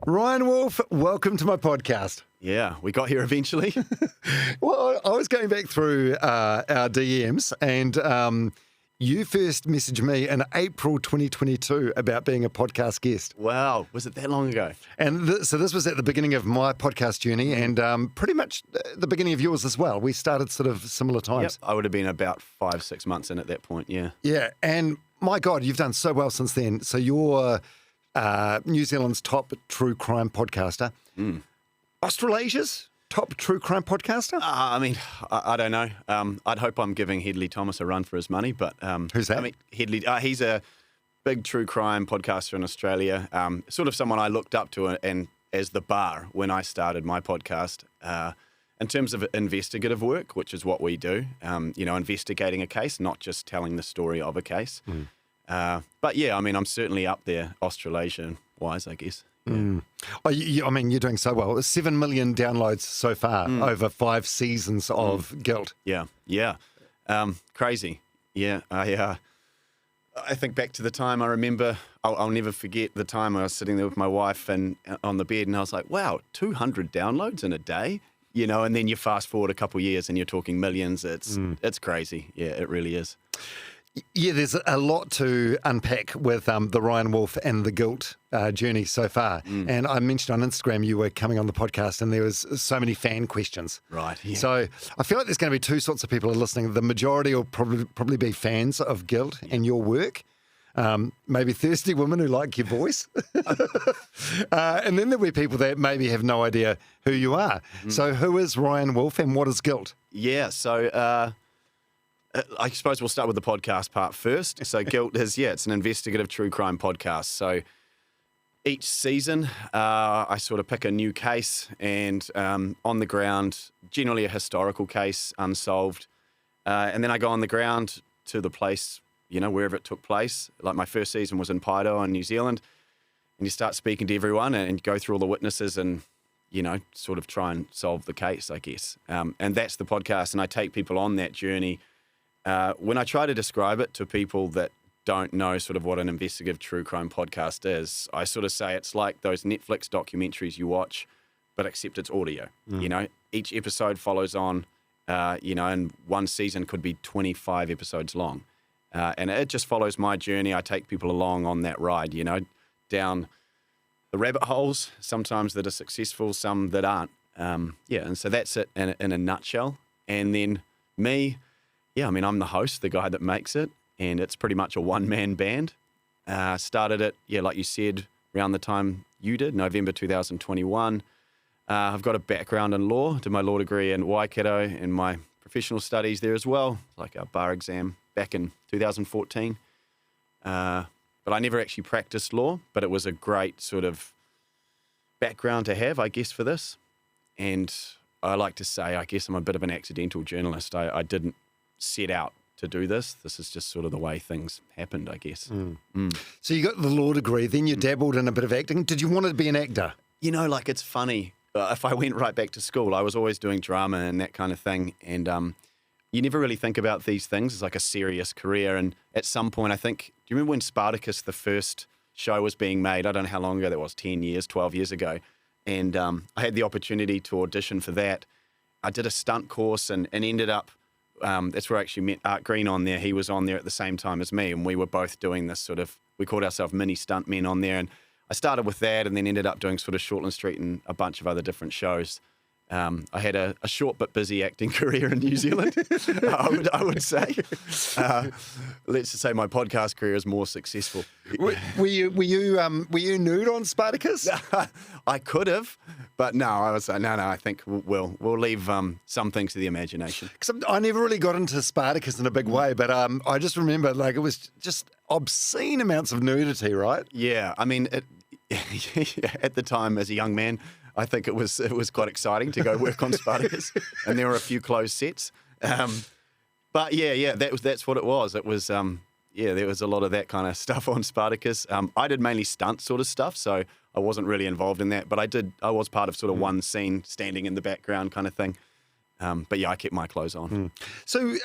Ryan Wolf, welcome to my podcast. Yeah, we got here eventually. Well, I was going back through our DMs and you first messaged me in April 2022 about being a podcast guest. Wow, was it that long ago? And so this was at the beginning of my podcast journey and pretty much the beginning of yours as well. We started sort of similar times. Yep, I would have been about 5-6 months in at that point, yeah. Yeah, and my God, you've done so well since then. So you're New Zealand's top true crime podcaster. Australasia's top true crime podcaster? I don't know. I'd hope I'm giving Hedley Thomas a run for his money, but... Who's that? I mean, Hedley, he's a big true crime podcaster in Australia, sort of someone I looked up to and as the bar when I started my podcast. In terms of investigative work, which is what we do, investigating a case, not just telling the story of a case. But yeah, I mean, I'm certainly up there Australasian-wise, I guess. Yeah. I mean, you're doing so well. 7 million downloads so far over 5 seasons of Guilt. Yeah. Crazy. Yeah, I think back to the time I remember, I'll never forget the time I was sitting there with my wife and on the bed and I was like, wow, 200 downloads in a day? And then you fast forward a couple of years and you're talking millions. It's crazy. Yeah, it really is. Yeah, there's a lot to unpack with the Ryan Wolf and the Guilt journey so far. And I mentioned on Instagram you were coming on the podcast and there was so many fan questions. Right. Yeah. So I feel like there's going to be two sorts of people listening. The majority will probably be fans of Guilt and your work. Maybe thirsty women who like your voice. And then there'll be people that maybe have no idea who you are. So who is Ryan Wolf and what is Guilt? Yeah, so... I suppose we'll start with the podcast part first. So Guilt is, it's an investigative true crime podcast. So each season I sort of pick a new case and on the ground, generally a historical case, unsolved. And then I go on the ground to the place, wherever it took place. Like my first season was in Aotearoa in New Zealand. And you start speaking to everyone and go through all the witnesses and, sort of try and solve the case, I guess. And that's the podcast. And I take people on that journey. When I try to describe it to people that don't know sort of what an investigative true crime podcast is, I sort of say it's like those Netflix documentaries you watch, but except it's audio. Each episode follows on, and one season could be 25 episodes long. And it just follows my journey. I take people along on that ride, down the rabbit holes, sometimes that are successful, some that aren't. And so that's it in a nutshell. And then me... Yeah, I mean, I'm the host, the guy that makes it, and it's pretty much a one-man band. Started it, like you said, around the time you did, November 2021. I've got a background in law, did my law degree in Waikato and my professional studies there as well, like a bar exam back in 2014. But I never actually practiced law, but it was a great sort of background to have, I guess, for this. And I like to say, I guess I'm a bit of an accidental journalist. I didn't set out to do this. This is just sort of the way things happened, I guess. So you got the law degree, then you dabbled in a bit of acting. Did you want to be an actor? It's funny. If I went right back to school, I was always doing drama and that kind of thing. And you never really think about these things as like a serious career. And at some point, I think, do you remember when Spartacus, the first show, was being made? I don't know how long ago that was, 10 years, 12 years ago. And I had the opportunity to audition for that. I did a stunt course and ended up that's where I actually met Art Green on there. He was on there at the same time as me, and we were both doing this sort of, we called ourselves mini stuntmen on there. And I started with that and then ended up doing sort of Shortland Street and a bunch of other different shows. I had a short but busy acting career in New Zealand, I would say. Let's just say my podcast career is more successful. Were you nude on Spartacus? I could have, but no. I was like, no. I think we'll leave some things to the imagination. Because I never really got into Spartacus in a big way, but I just remember it was just obscene amounts of nudity, right? Yeah, I mean, at the time as a young man, I think it was quite exciting to go work on Spartacus, and there were a few closed sets. But that's what it was. It was there was a lot of that kind of stuff on Spartacus. I did mainly stunt sort of stuff, so I wasn't really involved in that. But I was part of sort of one scene, standing in the background kind of thing. But yeah, I kept my clothes on. So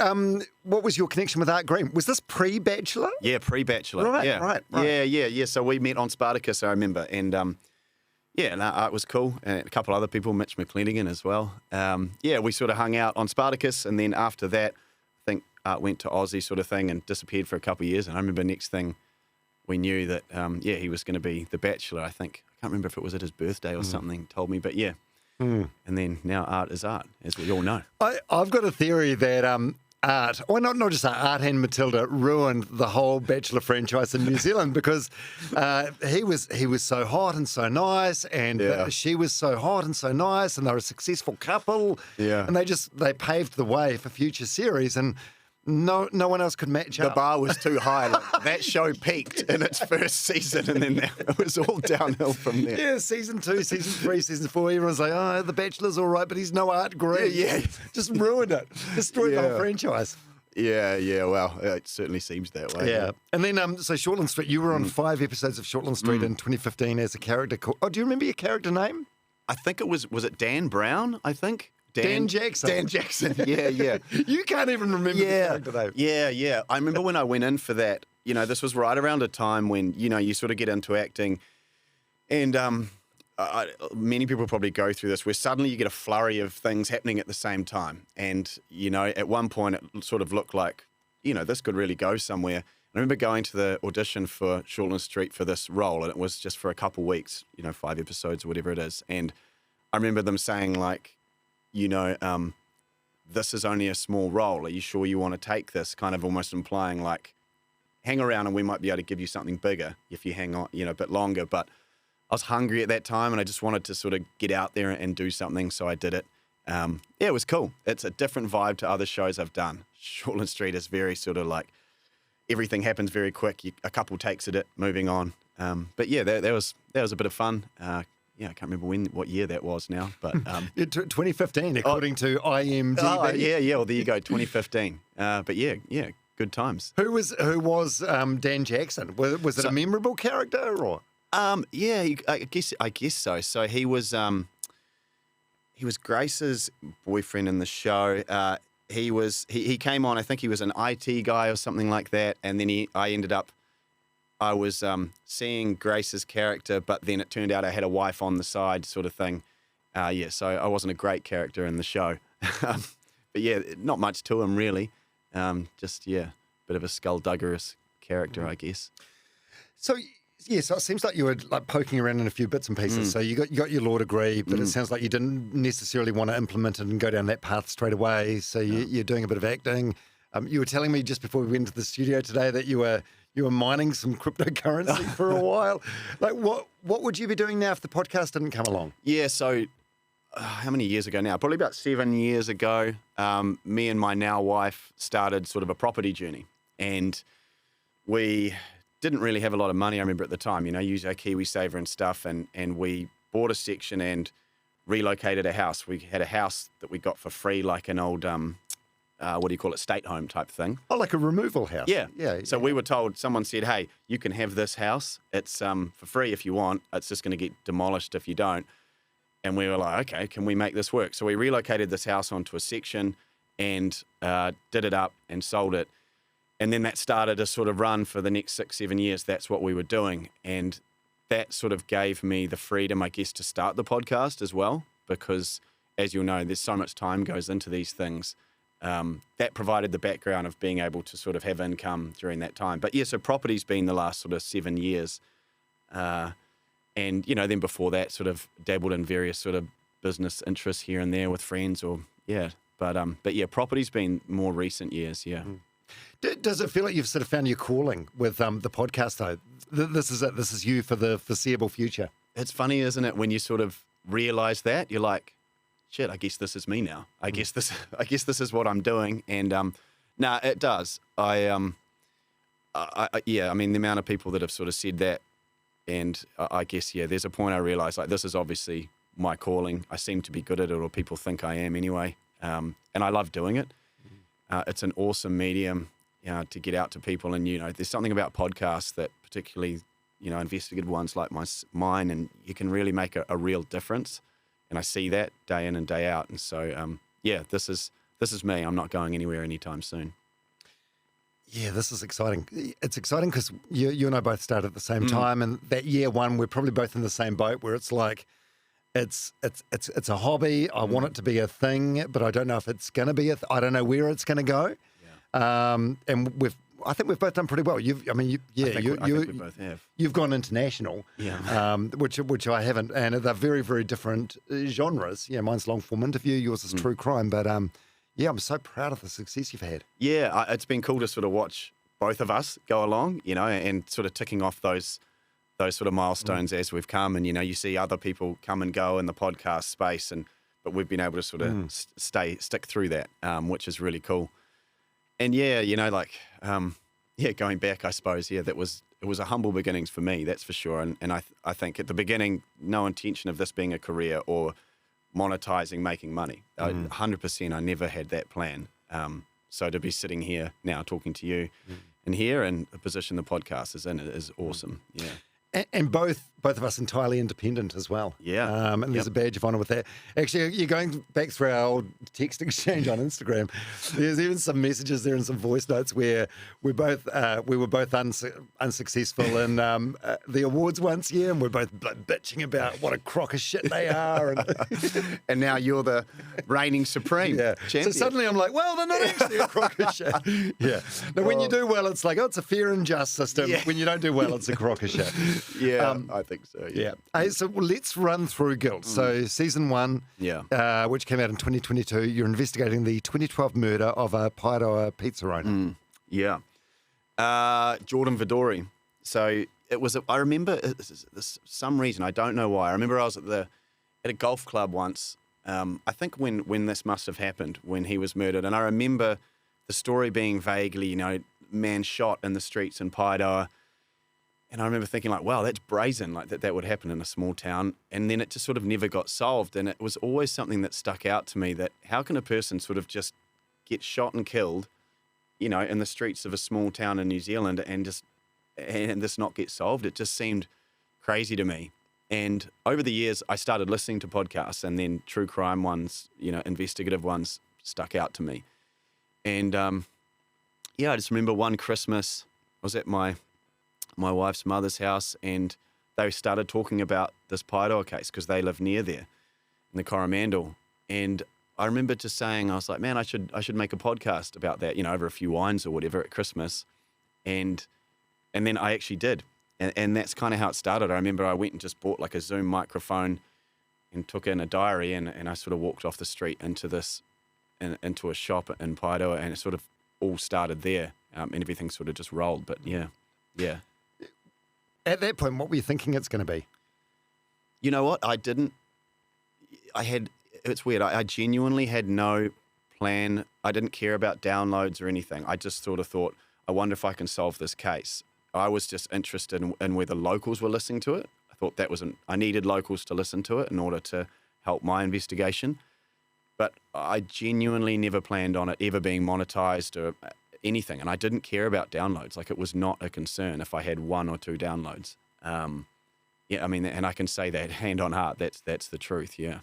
what was your connection with Art Green? Was this pre-Bachelor? Yeah, pre-Bachelor. Right, yeah. right. Yeah. So we met on Spartacus, I remember. And Yeah, no, it was cool. And a couple other people, Mitch McClenigan as well. Yeah, we sort of hung out on Spartacus, and then after that, I think Art went to Aussie sort of thing and disappeared for a couple of years. And I remember next thing we knew that, yeah, he was going to be The Bachelor, I think. I can't remember if it was at his birthday or something, told me, but yeah. And then now Art is Art, as we all know. I've got a theory that Art, or not just Art and Matilda, ruined the whole Bachelor franchise in New Zealand because he was so hot and so nice, and she was so hot and so nice, and they're a successful couple. Yeah, and they paved the way for future series, and no one else could match up. The bar was too high. Like, that show peaked in its first season, and then it was all downhill from there. Yeah, season 2, season 3, season 4, everyone's like, oh, The Bachelor's all right, but he's no Art Green. Yeah. Just ruined it. Destroyed the whole franchise. Yeah, well, it certainly seems that way. Yeah. And then, so Shortland Street, you were on 5 episodes of Shortland Street in 2015 as a character called, do you remember your character name? I think it was it Dan Brown, I think? Dan Jackson. Dan Jackson, yeah. You can't even remember the character name. Yeah. I remember when I went in for that, this was right around a time when, you sort of get into acting, and many people probably go through this, where suddenly you get a flurry of things happening at the same time. And, at one point it sort of looked like, this could really go somewhere. I remember going to the audition for Shortland Street for this role, and it was just for a couple weeks, 5 episodes or whatever it is. And I remember them saying, like, this is only a small role. Are you sure you want to take this? Kind of almost implying, like, hang around and we might be able to give you something bigger if you hang on, a bit longer. But I was hungry at that time, and I just wanted to sort of get out there and do something, so I did it. Yeah, it was cool. It's a different vibe to other shows I've done. Shortland Street is very sort of like, everything happens very quick. A couple takes at it, moving on. But yeah, that was a bit of fun. Yeah, I can't remember what year that was now, but 2015, according to IMDb. Oh, yeah. Well, there you go, 2015. But yeah, good times. Who was Dan Jackson? Was it a memorable character or? Yeah, I guess so. So he was Grace's boyfriend in the show. He came on. I think he was an IT guy or something like that, and then I was seeing Grace's character, but then it turned out I had a wife on the side, sort of thing. So I wasn't a great character in the show. But yeah, not much to him really. Bit of a skullduggerous character, I guess. So it seems like you were like poking around in a few bits and pieces. So you got your law degree, but it sounds like you didn't necessarily want to implement it and go down that path straight away. So you're doing a bit of acting. You were telling me just before we went to the studio today that you were mining some cryptocurrency for a while. Like, what would you be doing now if the podcast didn't come along? Yeah, so how many years ago now? Probably about 7 years ago, me and my now wife started sort of a property journey. And we didn't really have a lot of money, I remember at the time, use our KiwiSaver and stuff. And we bought a section and relocated a house. We had a house that we got for free, like an old... state home type thing. Oh, like a removal house. Yeah. So we were told, someone said, hey, you can have this house. It's for free if you want. It's just going to get demolished if you don't. And we were like, okay, can we make this work? So we relocated this house onto a section and did it up and sold it. And then that started a sort of run for the next 6-7 years. That's what we were doing. And that sort of gave me the freedom, I guess, to start the podcast as well. Because as you'll know, there's so much time goes into these things. That provided the background of being able to sort of have income during that time. But yeah, so property's been the last sort of 7 years. And, then before that sort of dabbled in various sort of business interests here and there with friends But yeah, property's been more recent years, yeah. Does it feel like you've sort of found your calling with the podcast though? This is it. This is you for the foreseeable future. It's funny, isn't it? When you sort of realize that, you're like, shit, I guess this is me now. I guess this is what I'm doing. And it does. I mean, the amount of people that have sort of said that, and I guess there's a point I realized like this is obviously my calling. I seem to be good at it, or people think I am anyway. And I love doing it. It's an awesome medium, to get out to people. And there's something about podcasts that particularly, investigative ones like mine, and you can really make a real difference. And I see that day in and day out. And so, this is me. I'm not going anywhere anytime soon. Yeah, this is exciting. It's exciting because you and I both started at the same time, and that year one, we're probably both in the same boat where it's like, it's a hobby. I want it to be a thing, but I don't know if it's going to be I don't know where it's going to go. Yeah. And I think we've both done pretty well. I think we both have. You've gone international, which I haven't, and they're very, very different genres. Yeah, mine's long form interview, yours is true crime, but yeah, I'm so proud of the success you've had. Yeah, it's been cool to sort of watch both of us go along, and sort of ticking off those sort of milestones as we've come. And, you see other people come and go in the podcast space, but we've been able to sort of stick through that, which is really cool. And going back, I suppose, it was a humble beginnings for me, that's for sure. And I think at the beginning, no intention of this being a career or monetizing, making money. 100%, I never had that plan. So to be sitting here now talking to you and the position the podcast is in is awesome. Yeah. And both of us entirely independent as well. Yeah. And there's a badge of honour with that. Actually, you're going back through our old text exchange on Instagram. There's even some messages there and some voice notes where we were both unsuccessful in the awards once, and we're both bitching about what a crock of shit they are. And now you're the reigning supreme champion. So suddenly I'm like, well, they're not actually a crock of shit. Yeah. Now, when you do well, it's like, it's a fair and just system. Yeah. When you don't do well, it's a crock of shit. Yeah, I think so. Yeah. Hey, so let's run through Guilt. So season 1, which came out in 2022, you're investigating the 2012 murder of a Aotearoa pizza owner. Jordan Vidori. So it was. I remember some reason, I don't know why. I remember I was at a golf club once. I think when this must have happened, when he was murdered, and I remember the story being vaguely, man shot in the streets in Aotearoa. And I remember thinking, wow, that's brazen, that would happen in a small town. And then it just sort of never got solved. And it was always something that stuck out to me, that how can a person sort of just get shot and killed, in the streets of a small town in New Zealand and this not get solved? It just seemed crazy to me. And over the years, I started listening to podcasts, and then true crime ones, investigative ones stuck out to me. And I just remember one Christmas, I was at my wife's mother's house, and they started talking about this Aotearoa case because they live near there in the Coromandel. And I remember just saying, I was like, man, I should make a podcast about that, over a few wines or whatever at Christmas. And then I actually did. And that's kind of how it started. I remember I went and just bought a Zoom microphone and took in a diary, and I sort of walked off the street into a shop in Aotearoa, and it sort of all started there, and everything sort of just rolled. But yeah. At that point, what were you thinking it's going to be? You know what? It's weird. I genuinely had no plan. I didn't care about downloads or anything. I just sort of thought, I wonder if I can solve this case. I was just interested in whether locals were listening to it. I thought I needed locals to listen to it in order to help my investigation. But I genuinely never planned on it ever being monetized or anything, and I didn't care about downloads. It was not a concern if I had 1 or 2 downloads. And I can say that hand on heart. That's the truth. Yeah.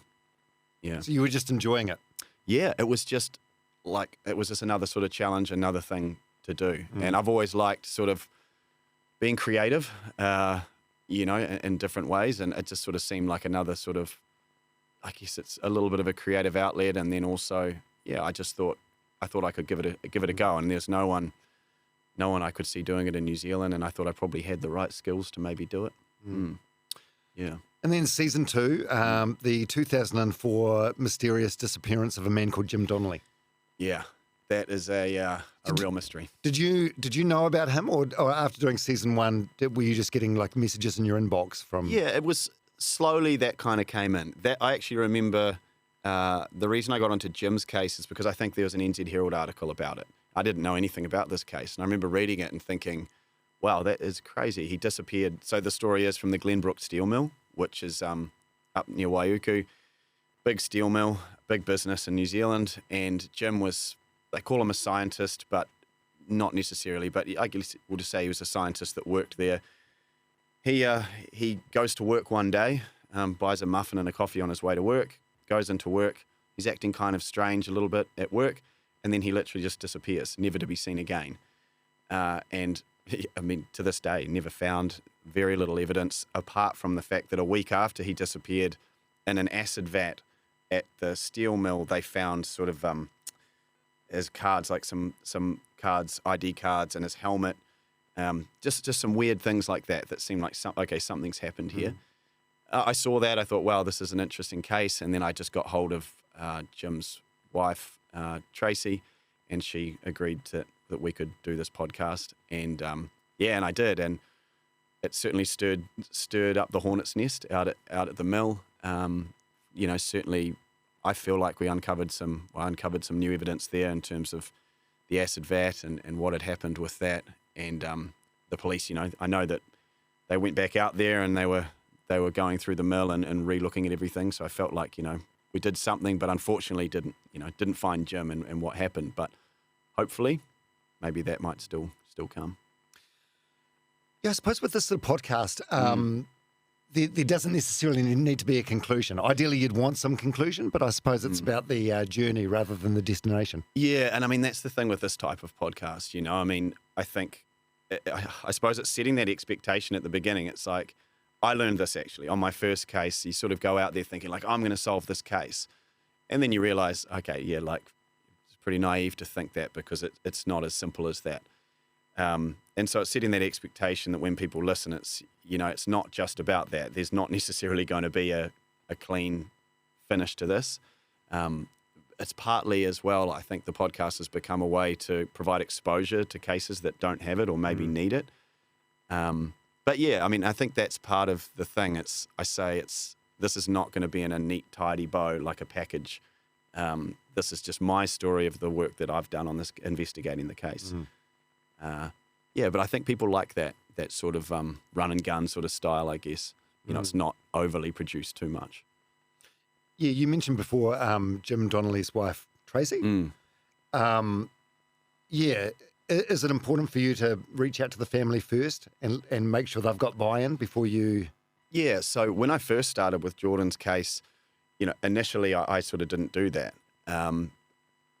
So you were just enjoying it. Yeah, it was just another sort of challenge, another thing to do. And I've always liked sort of being creative, in different ways, and it just sort of seemed like another sort of, I guess it's a little bit of a creative outlet, and then also, I thought I could give it a go, and there's no one I could see doing it in New Zealand, and I thought I probably had the right skills to maybe do it. Yeah. And then season 2, the 2004 mysterious disappearance of a man called Jim Donnelly. Yeah, that is a real mystery. Did you know about him, or after doing season 1, were you just getting messages in your inbox from? Yeah, it was slowly that kind of came in. That I actually remember. The reason I got onto Jim's case is because I think there was an NZ Herald article about it. I didn't know anything about this case, and I remember reading it and thinking, wow, that is crazy. He disappeared. So the story is from the Glenbrook Steel Mill, which is up near Waiuku. Big steel mill, big business in New Zealand, and Jim they call him a scientist, but not necessarily, but I guess we'll just say he was a scientist that worked there. He goes to work one day, buys a muffin and a coffee on his way to work, goes into work. He's acting kind of strange a little bit at work, and then he literally just disappears, never to be seen again. And I mean, to this day, never found very little evidence apart from the fact that a week after he disappeared in an acid vat at the steel mill, they found sort of his cards, like some cards, ID cards, and his helmet. Just some weird things like that seemed like something's happened here. I saw that. I thought, wow, this is an interesting case. And then I just got hold of Jim's wife, Tracy, and she agreed that we could do this podcast. And and I did. And it certainly stirred up the hornet's nest out at the mill. Certainly I feel like I uncovered some new evidence there in terms of the acid vat and what had happened with that. And the police, I know that they went back out there and they were going through the mill and re-looking at everything. So I felt like, we did something, but unfortunately didn't find Jim and what happened. But hopefully, maybe that might still come. Yeah, I suppose with this sort of podcast, there doesn't necessarily need to be a conclusion. Ideally, you'd want some conclusion, but I suppose it's about the journey rather than the destination. Yeah, and I mean, that's the thing with this type of podcast, I mean, I suppose it's setting that expectation at the beginning. It's like, I learned this actually on my first case. You sort of go out there thinking like, I'm going to solve this case. And then you realize, okay, yeah, like it's pretty naive to think that because it's not as simple as that. And so it's setting that expectation that when people listen, it's not just about that. There's not necessarily going to be a clean finish to this. It's partly as well, I think the podcast has become a way to provide exposure to cases that don't have it or maybe need it. But yeah, I mean, I think that's part of the thing. This is not going to be in a neat, tidy bow like a package. This is just my story of the work that I've done on this, investigating the case. But I think people like that sort of run and gun sort of style, I guess. It's not overly produced too much. Yeah, you mentioned before Jim Donnelly's wife, Tracy. Is it important for you to reach out to the family first and make sure they've got buy-in before you... Yeah, so when I first started with Jordan's case, initially I sort of didn't do that.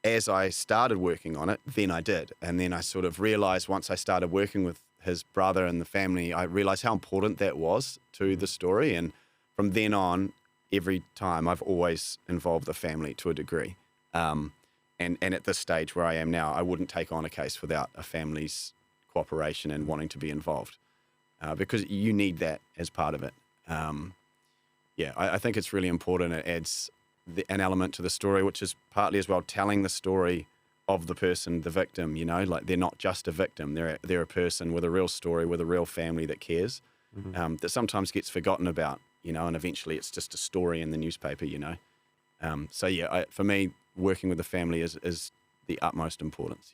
As I started working on it, then I did. And then I sort of realized once I started working with his brother and the family, I realized how important that was to the story. And from then on, every time I've always involved the family to a degree. And at this stage where I am now, I wouldn't take on a case without a family's cooperation and wanting to be involved because you need that as part of it. I think it's really important. It adds an element to the story, which is partly as well telling the story of the person, the victim, like they're not just a victim. They're a person with a real story, with a real family that cares, that sometimes gets forgotten about, and eventually it's just a story in the newspaper, for me, working with the family is the utmost importance.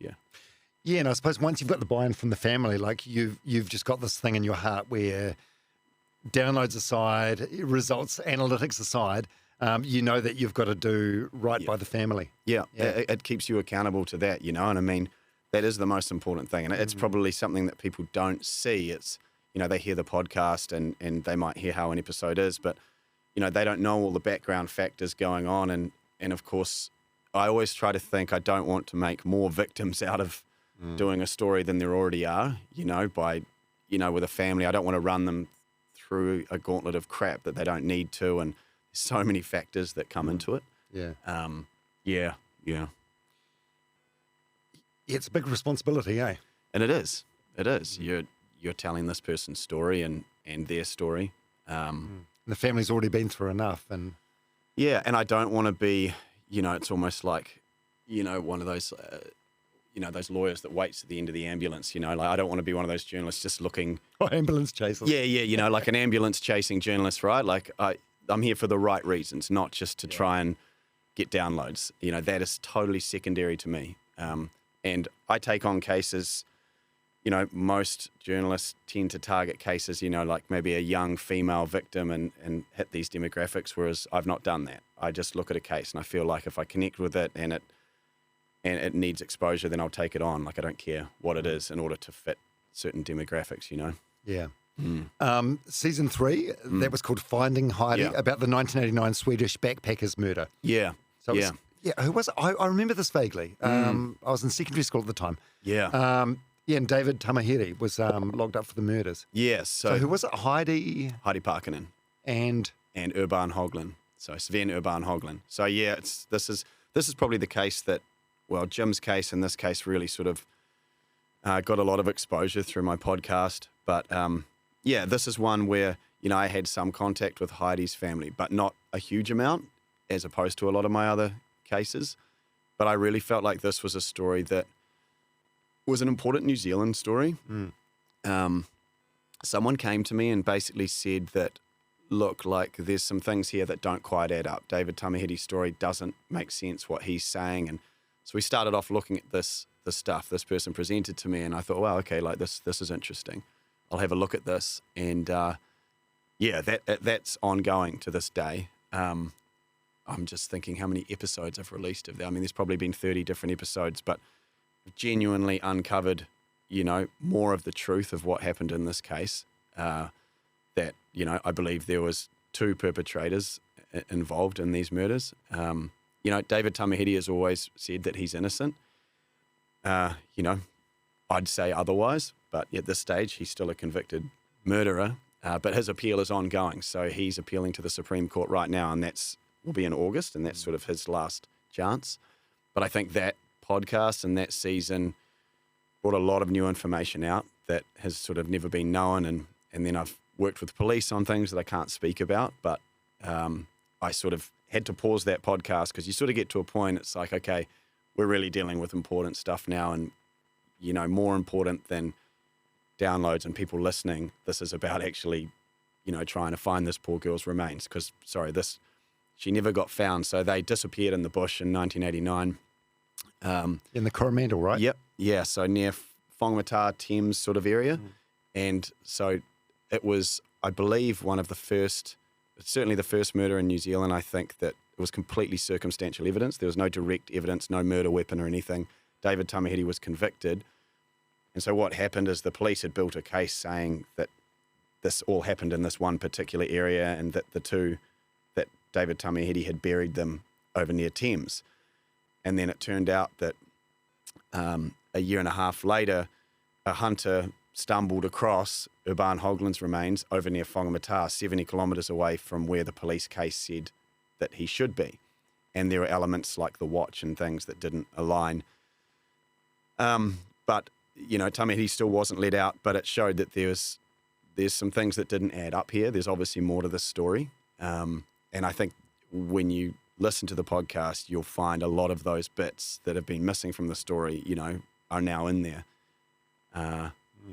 Yeah, and I suppose once you've got the buy-in from the family, like you've just got this thing in your heart where downloads aside, results, analytics aside, that you've got to do right by the family. Yeah. It keeps you accountable to that, and I mean, that is the most important thing. And it's probably something that people don't see. It's, they hear the podcast and they might hear how an episode is, but, they don't know all the background factors going on. And of course, I always try to think I don't want to make more victims out of doing a story than there already are, with a family. I don't want to run them through a gauntlet of crap that they don't need to. And there's so many factors that come into it. Yeah. It's a big responsibility, eh? And it is. You're telling this person's story and their story. The family's already been through enough. And I don't want to be, it's almost like, one of those, those lawyers that waits at the end of the ambulance, like I don't want to be one of those journalists just looking. Oh, ambulance chasers. Yeah, like an ambulance chasing journalist, right? Like I'm here for the right reasons, not just to try and get downloads. That is totally secondary to me. And I take on cases, most journalists tend to target cases, like maybe a young female victim and hit these demographics, whereas I've not done that. I just look at a case and I feel like if I connect with it and it needs exposure, then I'll take it on. Like I don't care what it is in order to fit certain demographics, Yeah. Season 3, that was called Finding Heidi, about the 1989 Swedish backpackers murder. Yeah. So who was it? I remember this vaguely. I was in secondary school at the time. Yeah. Yeah, and David Tamahiri was locked up for the murders. Yes. So who was it? Heidi Heidi Parkinen and Urban Hoagland. So Sven Urban Hoagland. So yeah, this is probably the case that, well, Jim's case in this case really sort of got a lot of exposure through my podcast. But yeah, this is one where, you know, I had some contact with Heidi's family, but not a huge amount as opposed to a lot of my other cases. But I really felt like this was a story that was an important New Zealand story. Someone came to me and basically said that, look, like there's some things here that don't quite add up. David Tamahiri's story doesn't make sense, what he's saying. And so we started off looking at this stuff this person presented to me, and I thought, wow, okay, like this is interesting. I'll have a look at this. And yeah, that's ongoing to this day. I'm just thinking how many episodes I've released of that. I mean, there's probably been 30 different episodes, but genuinely uncovered, you know, more of the truth of what happened in this case. That, you know, I believe there was 2 perpetrators involved in these murders. You know, David Tamahiri has always said that he's innocent. You know, I'd say otherwise, but at this stage, he's still a convicted murderer. But his appeal is ongoing, so he's appealing to the Supreme Court right now, and will be in August, and that's sort of his last chance. But I think that podcast and that season brought a lot of new information out that has sort of never been known, and then I've worked with police on things that I can't speak about, but I sort of had to pause that podcast because you sort of get to a point, it's like, okay, we're really dealing with important stuff now, and, you know, more important than downloads and people listening, this is about actually, you know, trying to find this poor girl's remains because, she never got found. So they disappeared in the bush in 1989. in the Coromandel, right? Yep. Yeah. So near Whangamata, Thames sort of area. And so it was, I believe, one of the first, certainly the first murder in New Zealand. I think that it was completely circumstantial evidence. There was no direct evidence, no murder weapon or anything. David Tamahiri was convicted. And so what happened is the police had built a case saying that this all happened in this one particular area and that that David Tamahiri had buried them over near Thames. And then it turned out that a year and a half later, a hunter stumbled across Urban Hoagland's remains over near Whangamata, 70 kilometres away from where the police case said that he should be. And there were elements like the watch and things that didn't align. But, you know, Tamahiri still wasn't let out, but it showed that there's some things that didn't add up here. There's obviously more to this story. And I think when you listen to the podcast, you'll find a lot of those bits that have been missing from the story, you know, are now in there.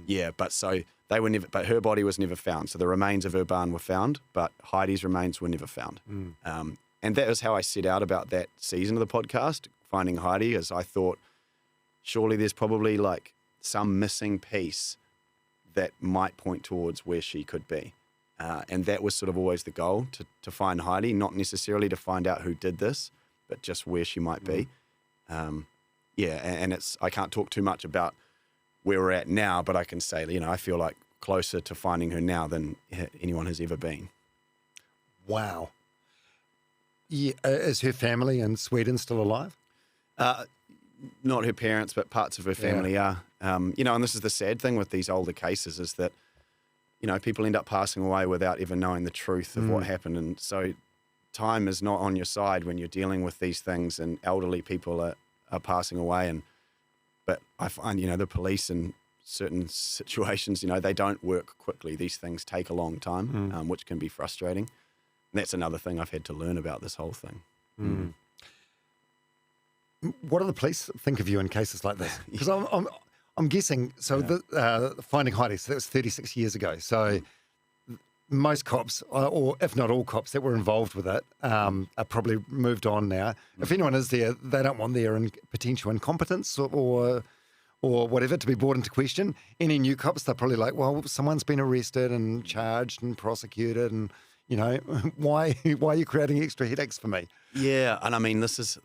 Yeah, but so they were never, but her body was never found. So the remains of Urban were found, but Heidi's remains were never found. And that was how I set out about that season of the podcast, finding Heidi, as I thought, surely there's probably like some missing piece that might point towards where she could be. And that was sort of always the goal, to find Heidi, not necessarily to find out who did this, but just where she might be. Yeah, and I can't talk too much about where we're at now, but I can say, you know, I feel like closer to finding her now than anyone has ever been. Wow. Yeah, is her family in Sweden still alive? Not her parents, but parts of her family are. You know, and this is the sad thing with these older cases is that, you know, people end up passing away without ever knowing the truth of what happened. And so time is not on your side when you're dealing with these things, and elderly people are passing away. But I find, you know, the police in certain situations, you know, they don't work quickly. These things take a long time, which can be frustrating. And that's another thing I've had to learn about this whole thing. What do the police think of you in cases like this? Because I'm guessing, so the finding Heidi, so that was 36 years ago. So most cops, or if not all cops that were involved with it, are probably moved on now. If anyone is there, they don't want their potential incompetence or whatever to be brought into question. Any new cops, they're probably like, well, someone's been arrested and charged and prosecuted, and, you know, why are you creating extra headaches for me? Yeah, and I mean, this is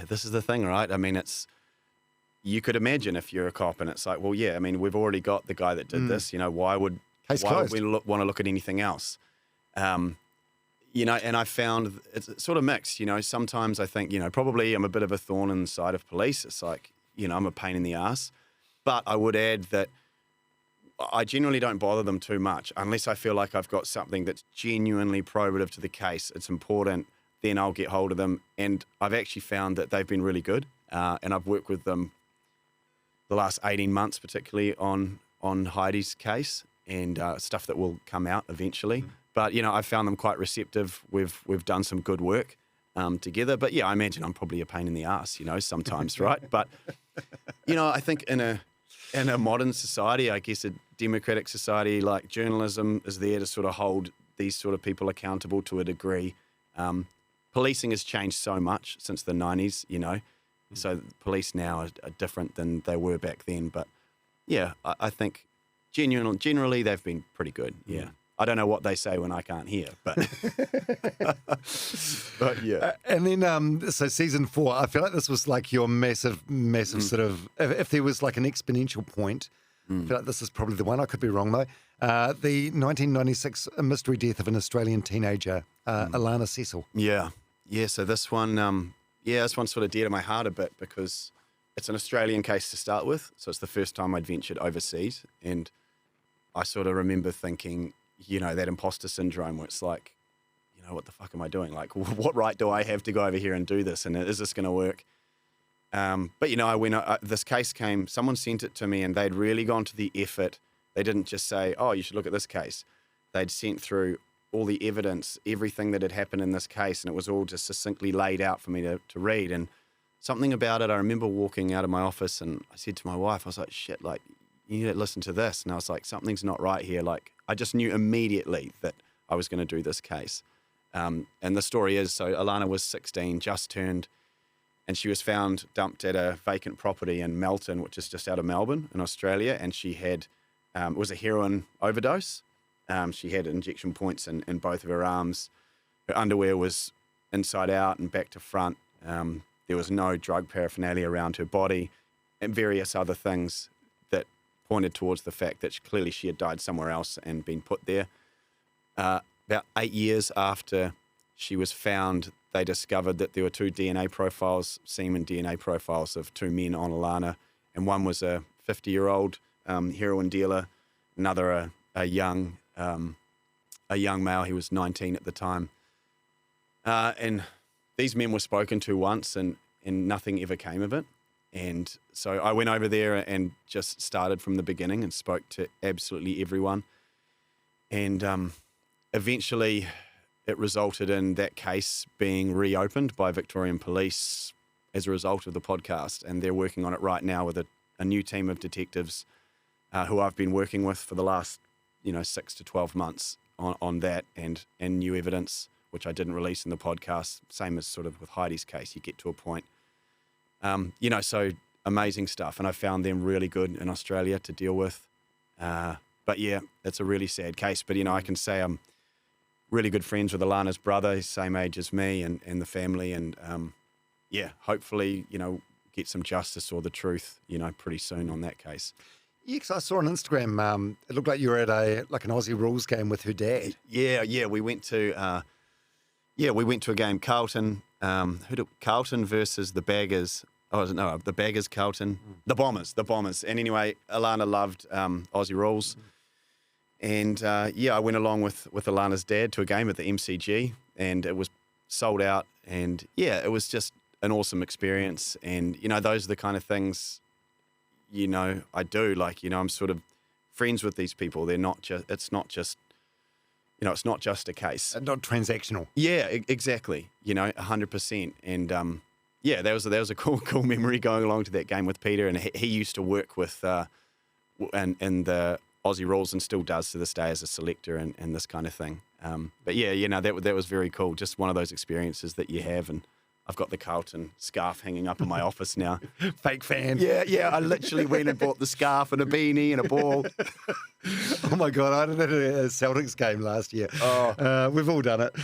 the thing, right? I mean, you could imagine if you're a cop and it's like, well, yeah, I mean, we've already got the guy that did this, you know, why would we want to look at anything else? You know, and I found it's sort of mixed, you know, sometimes I think, you know, probably I'm a bit of a thorn in the side of police. It's like, you know, I'm a pain in the ass. But I would add that I generally don't bother them too much unless I feel like I've got something that's genuinely probative to the case. It's important, then I'll get hold of them. And I've actually found that they've been really good. And I've worked with them the last 18 months, particularly on Heidi's case and stuff that will come out eventually. But, I've found them quite receptive. We've done some good work together. But, yeah, I imagine I'm probably a pain in the ass, sometimes, right? But, I think in a modern society, I guess a democratic society, like journalism is there to sort of hold these sort of people accountable to a degree. Policing has changed so much since the 90s, So police now are different than they were back then. But, yeah, I think generally they've been pretty good, yeah. I don't know what they say when I can't hear, but but yeah. And then, so season 4, I feel like this was like your massive sort of, if there was like an exponential point, I feel like this is probably the one. I could be wrong though. The 1996 mystery death of an Australian teenager, Alana Cecil. Yeah. So this one, this one's sort of dear to my heart a bit because it's an Australian case to start with. So it's the first time I'd ventured overseas, and I sort of remember thinking, that imposter syndrome where it's like, what the fuck am I doing? Like, what right do I have to go over here and do this? And is this going to work? But, when this case came, someone sent it to me and they'd really gone to the effort. They didn't just say, oh, you should look at this case. They'd sent through all the evidence, everything that had happened in this case, and it was all just succinctly laid out for me to read. And something about it, I remember walking out of my office and I said to my wife, I was like, shit, like, you need to listen to this. And I was like, something's not right here. Like, I just knew immediately that I was going to do this case. And the story is, so Alana was 16, just turned, and she was found dumped at a vacant property in Melton, which is just out of Melbourne in Australia. And she had, it was a heroin overdose. She had injection points in both of her arms. Her underwear was inside out and back to front. There was no drug paraphernalia around her body and various other things that pointed towards the fact that clearly she had died somewhere else and been put there. About 8 years after she was found, they discovered that there were 2 DNA profiles, semen DNA profiles of 2 men on Alana, and one was a 50-year-old heroin dealer, another a young male. He was 19 at the time, and these men were spoken to once, and nothing ever came of it. And so I went over there and just started from the beginning and spoke to absolutely everyone. And eventually it resulted in that case being reopened by Victorian Police as a result of the podcast. And they're working on it right now with a new team of detectives who I've been working with for the last, 6 to 12 months on that and new evidence, which I didn't release in the podcast. Same as sort of with Heidi's case, you get to a point. So amazing stuff. And I found them really good in Australia to deal with. But yeah, it's a really sad case. But, I can say I'm really good friends with Alana's brother. He's the same age as me and the family. And, hopefully, get some justice or the truth, pretty soon on that case. Yeah, 'cause I saw on Instagram, it looked like you were at an Aussie rules game with her dad. Yeah. We went to a game, Carlton. Carlton versus the Baggers. Oh, no, the Baggers, Carlton. The Bombers. And anyway, Alana loved Aussie rules. And, I went along with Alana's dad to a game at the MCG, and it was sold out. And, it was just an awesome experience. And, those are the kind of things, I do. Like, I'm sort of friends with these people. They're not just, it's not just a case. Not transactional. Yeah, exactly. 100%. And there was a cool memory going along to that game with Peter, and he used to work with in the Aussie rules and still does to this day as a selector and this kind of thing. But that was very cool. Just one of those experiences that you have, and I've got the Carlton scarf hanging up in my office now. Fake fan. Yeah. I literally went and bought the scarf and a beanie and a ball. Oh my God, I did a Celtics game last year. Oh. We've all done it.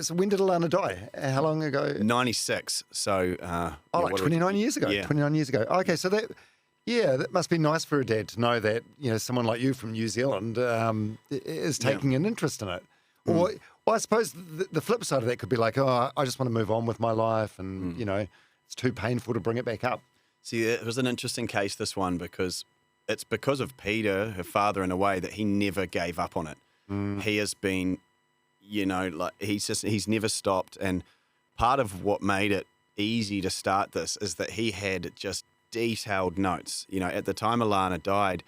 So when did Alana die? How long ago? 96. So, 29 years ago. Yeah. 29 years ago. Okay, so that must be nice for a dad to know that, someone like you from New Zealand is taking an interest in it. Or, I suppose the flip side of that could be like, I just want to move on with my life and, it's too painful to bring it back up. See, it was an interesting case, this one, because it's because of Peter, her father, in a way, that he never gave up on it. He has been, like he's never stopped. And part of what made it easy to start this is that he had just detailed notes. At the time Alana died,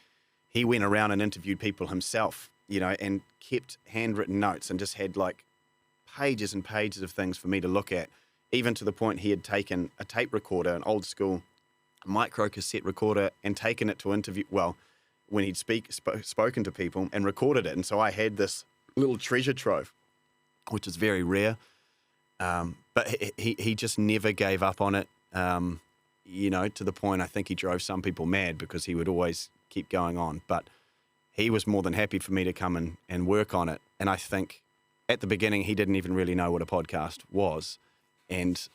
he went around and interviewed people himself, and kept handwritten notes and just had like pages and pages of things for me to look at, even to the point he had taken a tape recorder, an old school micro cassette recorder, and taken it to interview, when he'd spoken to people, and recorded it. And so I had this little treasure trove, which is very rare. But he just never gave up on it, to the point I think he drove some people mad because he would always keep going on. But he was more than happy for me to come and work on it. And I think at the beginning he didn't even really know what a podcast was. And,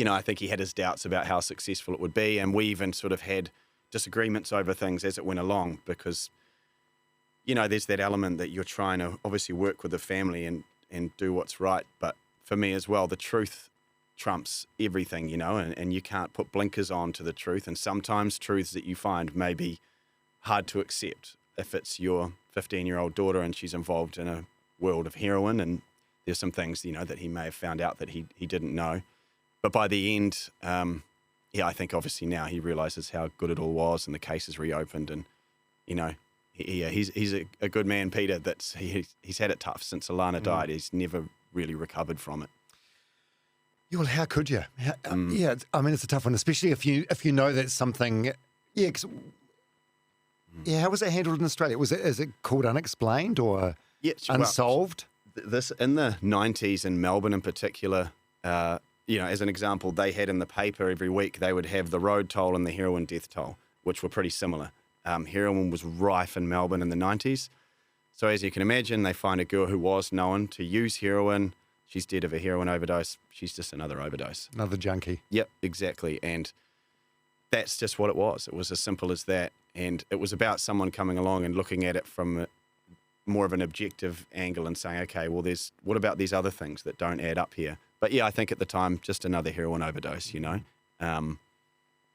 I think he had his doubts about how successful it would be. And we even sort of had disagreements over things as it went along because, there's that element that you're trying to obviously work with the family and do what's right. But for me as well, the truth trumps everything, and you can't put blinkers on to the truth. And sometimes truths that you find may be hard to accept. If it's your 15-year-old daughter and she's involved in a world of heroin, and there's some things, that he may have found out that he didn't know. But by the end, I think obviously now he realizes how good it all was, and the case is reopened, and, he's a good man, Peter. He's had it tough since Alana died. He's never really recovered from it. Yeah, well, how could you? Yeah, I mean, it's a tough one, especially if you know that something. Yeah, how was it handled in Australia? Is it called unexplained or unsolved? This in the 90s in Melbourne in particular. As an example, they had in the paper every week they would have the road toll and the heroin death toll, which were pretty similar. Heroin was rife in Melbourne in the 90s. So as you can imagine, they find a girl who was known to use heroin. She's dead of a heroin overdose. She's just another overdose. Another junkie. Yep, exactly. And that's just what it was. It was as simple as that. And it was about someone coming along and looking at it from more of an objective angle and saying, okay, well, what about these other things that don't add up here? But yeah, I think at the time, just another heroin overdose,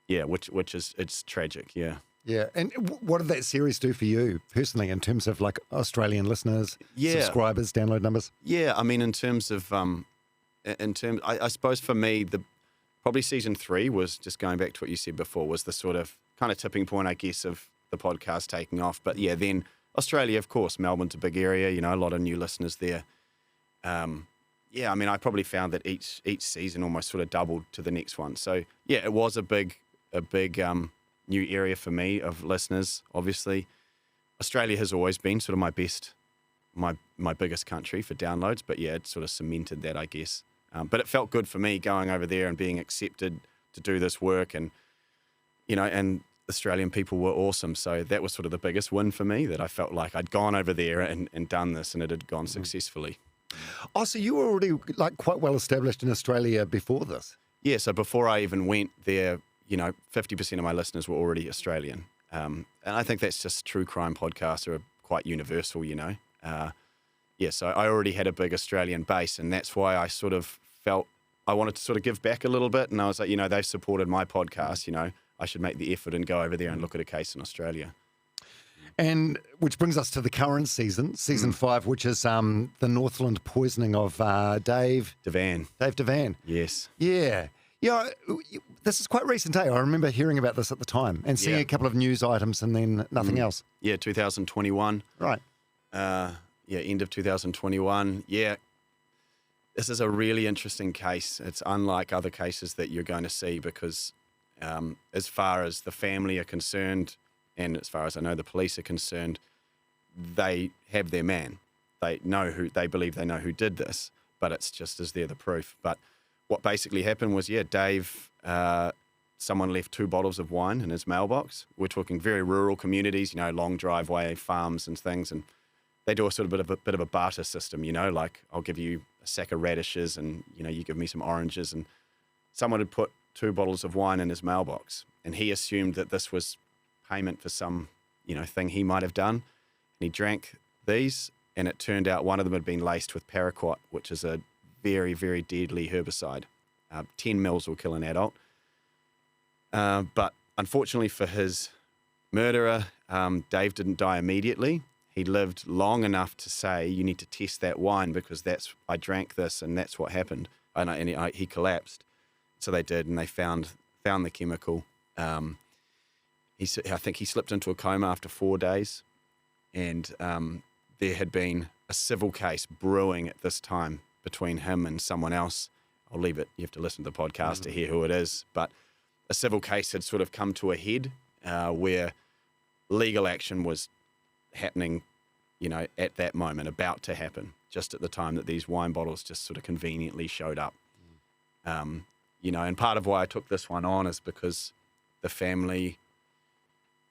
which is, it's tragic, yeah. Yeah, and what did that series do for you personally in terms of like Australian listeners, subscribers, download numbers? Yeah, I mean, in terms of, I suppose for me, probably season 3 was, just going back to what you said before, was the sort of kind of tipping point, I guess, of the podcast taking off. But yeah, then Australia, of course, Melbourne's a big area, a lot of new listeners there. I mean, I probably found that each season almost sort of doubled to the next one. So yeah, it was a big new area for me of listeners. Obviously, Australia has always been sort of my biggest country for downloads. But yeah, it sort of cemented that, I guess. But it felt good for me going over there and being accepted to do this work, and and Australian people were awesome. So that was sort of the biggest win for me, that I felt like I'd gone over there and done this, and it had gone successfully. Oh, so you were already like quite well established in Australia before this? Yeah, so before I even went there, 50% of my listeners were already Australian. And I think that's just true crime podcasts are quite universal, so I already had a big Australian base, and that's why I sort of felt I wanted to sort of give back a little bit. And I was like, they've supported my podcast, I should make the effort and go over there and look at a case in Australia. And which brings us to the current season 5, which is the Northland poisoning of Dave Devan. Dave Devan. Yes. Yeah. Yeah, this is quite recent, I remember hearing about this at the time and seeing a couple of news items and then nothing else. Yeah, 2021. Right. End of 2021. Yeah. This is a really interesting case. It's unlike other cases that you're going to see because as far as the family are concerned, and as far as I know the police are concerned, they have their man. They believe they know who did this, but it's just as they're the proof. But what basically happened was, Dave, someone left 2 bottles of wine in his mailbox. We're talking very rural communities, long driveway, farms and things, and they do a sort of bit of a barter system, like I'll give you a sack of radishes and, you give me some oranges. And someone had put 2 bottles of wine in his mailbox, and he assumed that this was payment for some, thing he might have done. And he drank these, and it turned out one of them had been laced with paraquat, which is a very, very deadly herbicide. 10 mils will kill an adult. But unfortunately for his murderer, Dave didn't die immediately. He lived long enough to say, you need to test that wine because I drank this and that's what happened. And he collapsed. So they did, and they found the chemical. I think he slipped into a coma after 4 days, and there had been a civil case brewing at this time between him and someone else. I'll leave it. You have to listen to the podcast to hear who it is. But a civil case had sort of come to a head where legal action was happening, at that moment, about to happen, just at the time that these wine bottles just sort of conveniently showed up. And part of why I took this one on is because the family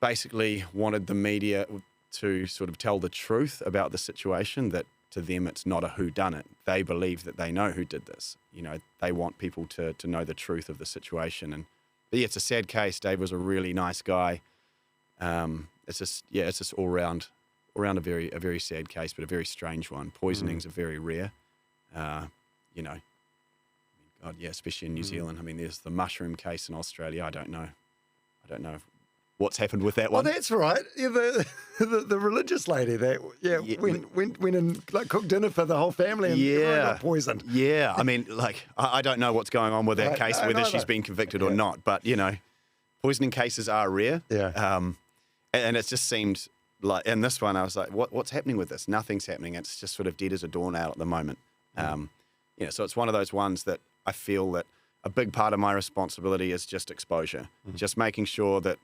basically wanted the media to sort of tell the truth about the situation, that to them it's not a whodunit. They believe that they know who did this. They want people to know the truth of the situation. But yeah, it's a sad case. Dave was a really nice guy. It's just all around a very sad case, but a very strange one. Poisonings are very rare. God, yeah, especially in New Zealand. I mean, there's the mushroom case in Australia. I don't know what's happened with that one. Oh, that's right. Yeah, the religious lady that went and cooked dinner for the whole family and everyone got poisoned. Yeah, I mean, I don't know what's going on with that case, whether she's been convicted or not. But poisoning cases are rare. Yeah. And it just seemed like in this one, I was like, what's happening with this? Nothing's happening. It's just sort of dead as a doornail at the moment. So it's one of those ones that I feel that a big part of my responsibility is just exposure, just making sure that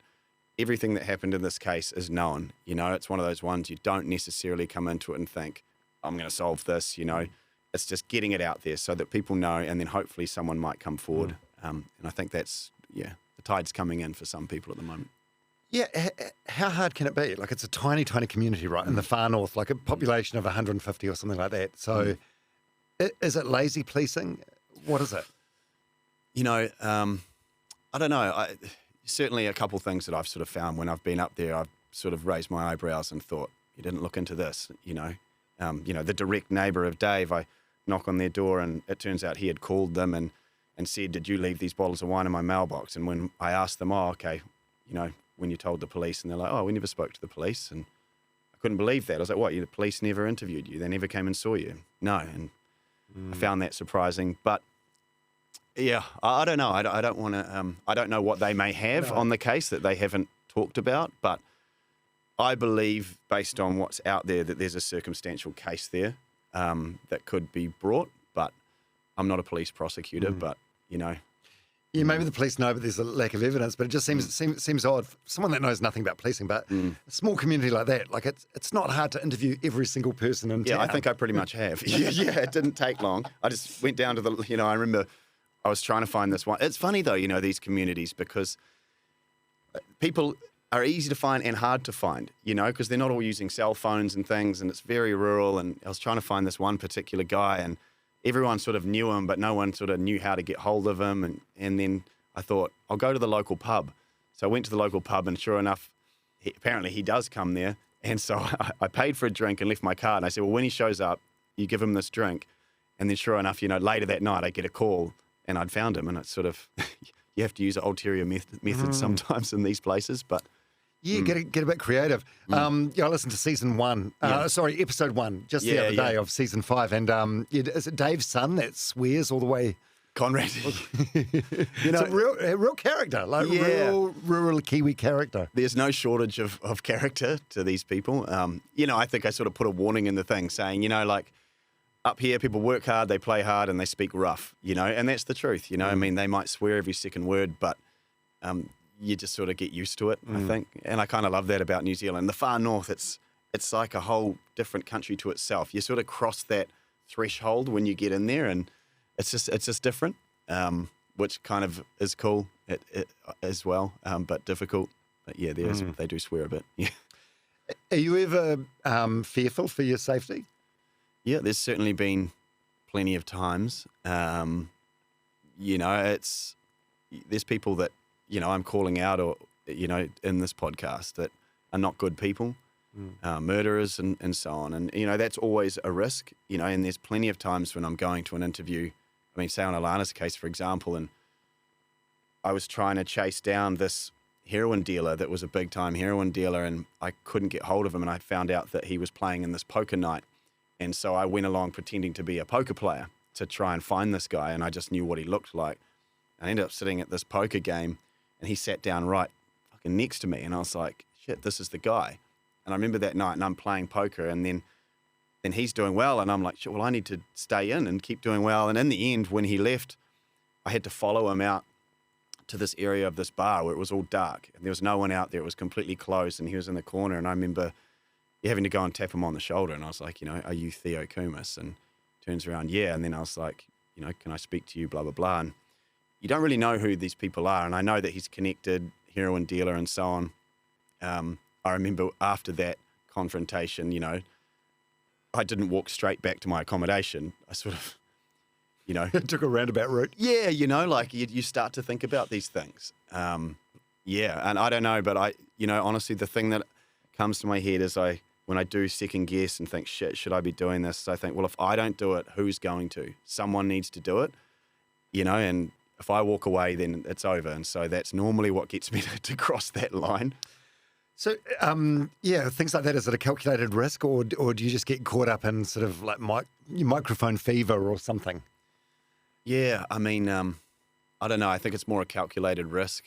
everything that happened in this case is known. It's one of those ones you don't necessarily come into it and think, I'm going to solve this. It's just getting it out there so that people know, and then hopefully someone might come forward. And I think that's, the tide's coming in for some people at the moment. Yeah, how hard can it be? It's a tiny, tiny community, right, in the far north, a population of 150 or something like that. So is it lazy policing? What is it? I don't know. Certainly a couple of things that I've sort of found when I've been up there, I've sort of raised my eyebrows and thought, you didn't look into this, the direct neighbour of Dave, I knock on their door and it turns out he had called them and said, did you leave these bottles of wine in my mailbox? And when I asked them, when you told the police, and they're like, we never spoke to the police. And I couldn't believe that. I was like, what, the police never interviewed you? They never came and saw you? No. And I found that surprising. But yeah, I don't know. I don't want to, I don't know what they may have on the case that they haven't talked about, but I believe based on what's out there that there's a circumstantial case there that could be brought, but I'm not a police prosecutor, but Yeah, maybe the police know, but there's a lack of evidence. But it just seems odd. Someone that knows nothing about policing, but a small community like that, it's not hard to interview every single person in town. Yeah, I think I pretty much have. Yeah, it didn't take long. I just went down to the, I remember I was trying to find this one. It's funny though, these communities, because people are easy to find and hard to find, because they're not all using cell phones and things, and it's very rural. And I was trying to find this one particular guy, and everyone sort of knew him, but no one sort of knew how to get hold of him. And then I thought, I'll go to the local pub. So I went to the local pub, and sure enough, apparently he does come there. And so I paid for a drink and left my card. And I said, well, when he shows up, you give him this drink. And then sure enough, later that night, I get a call and I'd found him. And it's sort of, you have to use an ulterior method sometimes in these places, but... Yeah, get a bit creative. I listened to season 1, episode 1, just the other day of season 5. And is it Dave's son that swears all the way? Conrad. It's a real character, real rural Kiwi character. There's no shortage of character to these people. I think I sort of put a warning in the thing saying, up here people work hard, they play hard, and they speak rough, and that's the truth. I mean, they might swear every second word, but... you just sort of get used to it, I think. And I kind of love that about New Zealand. The far north, it's like a whole different country to itself. You sort of cross that threshold when you get in there, and it's just different, which kind of is cool as well, but difficult. But yeah, they do swear a bit. Yeah. Are you ever fearful for your safety? Yeah, there's certainly been plenty of times. There's people that, I'm calling out or, in this podcast that are not good people, murderers and so on. And, that's always a risk, and there's plenty of times when I'm going to an interview. I mean, say on Alana's case, for example, and I was trying to chase down this heroin dealer that was a big time heroin dealer, and I couldn't get hold of him, and I found out that he was playing in this poker night. And so I went along pretending to be a poker player to try and find this guy, and I just knew what he looked like. I ended up sitting at this poker game, and he sat down right fucking next to me, and I was like, shit, this is the guy. And I remember that night, and I'm playing poker, and then he's doing well, and I'm like, shit, well, I need to stay in and keep doing well. And in the end, when he left, I had to follow him out to this area of this bar where it was all dark, and there was no one out there. It was completely closed, and he was in the corner, and I remember having to go and tap him on the shoulder, and I was like, are you Theo Kumis? And turns around, yeah. And then I was like, can I speak to you, blah, blah, blah. And you don't really know who these people are, and I know that he's connected, heroin dealer and so on. I remember after that confrontation, I didn't walk straight back to my accommodation. I sort of, Took a roundabout route. yeah, like you start to think about these things. Yeah, and I don't know, but honestly, the thing that comes to my head is when I do second guess and think, shit, should I be doing this? I think, well, if I don't do it, who's going to? Someone needs to do it, and if I walk away, then it's over. And so that's normally what gets me to cross that line. So, things like that, is it a calculated risk, or do you just get caught up in sort of like microphone fever or something? Yeah, I mean, I don't know. I think it's more a calculated risk.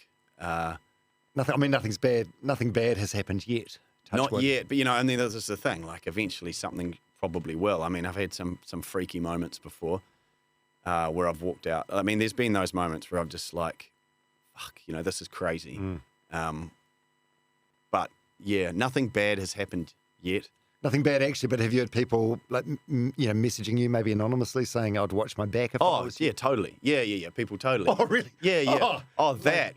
Nothing's bad. Nothing bad has happened yet. Not yet, but and then there's the thing. Like eventually, something probably will. I mean, I've had some freaky moments before where I've walked out. I mean, there's been those moments where I'm just like, fuck, this is crazy. But yeah, nothing bad has happened yet. Nothing bad actually, but have you had people like messaging you maybe anonymously saying I'd watch my back if I was... yeah, totally. Yeah, people totally. Oh, really? Yeah.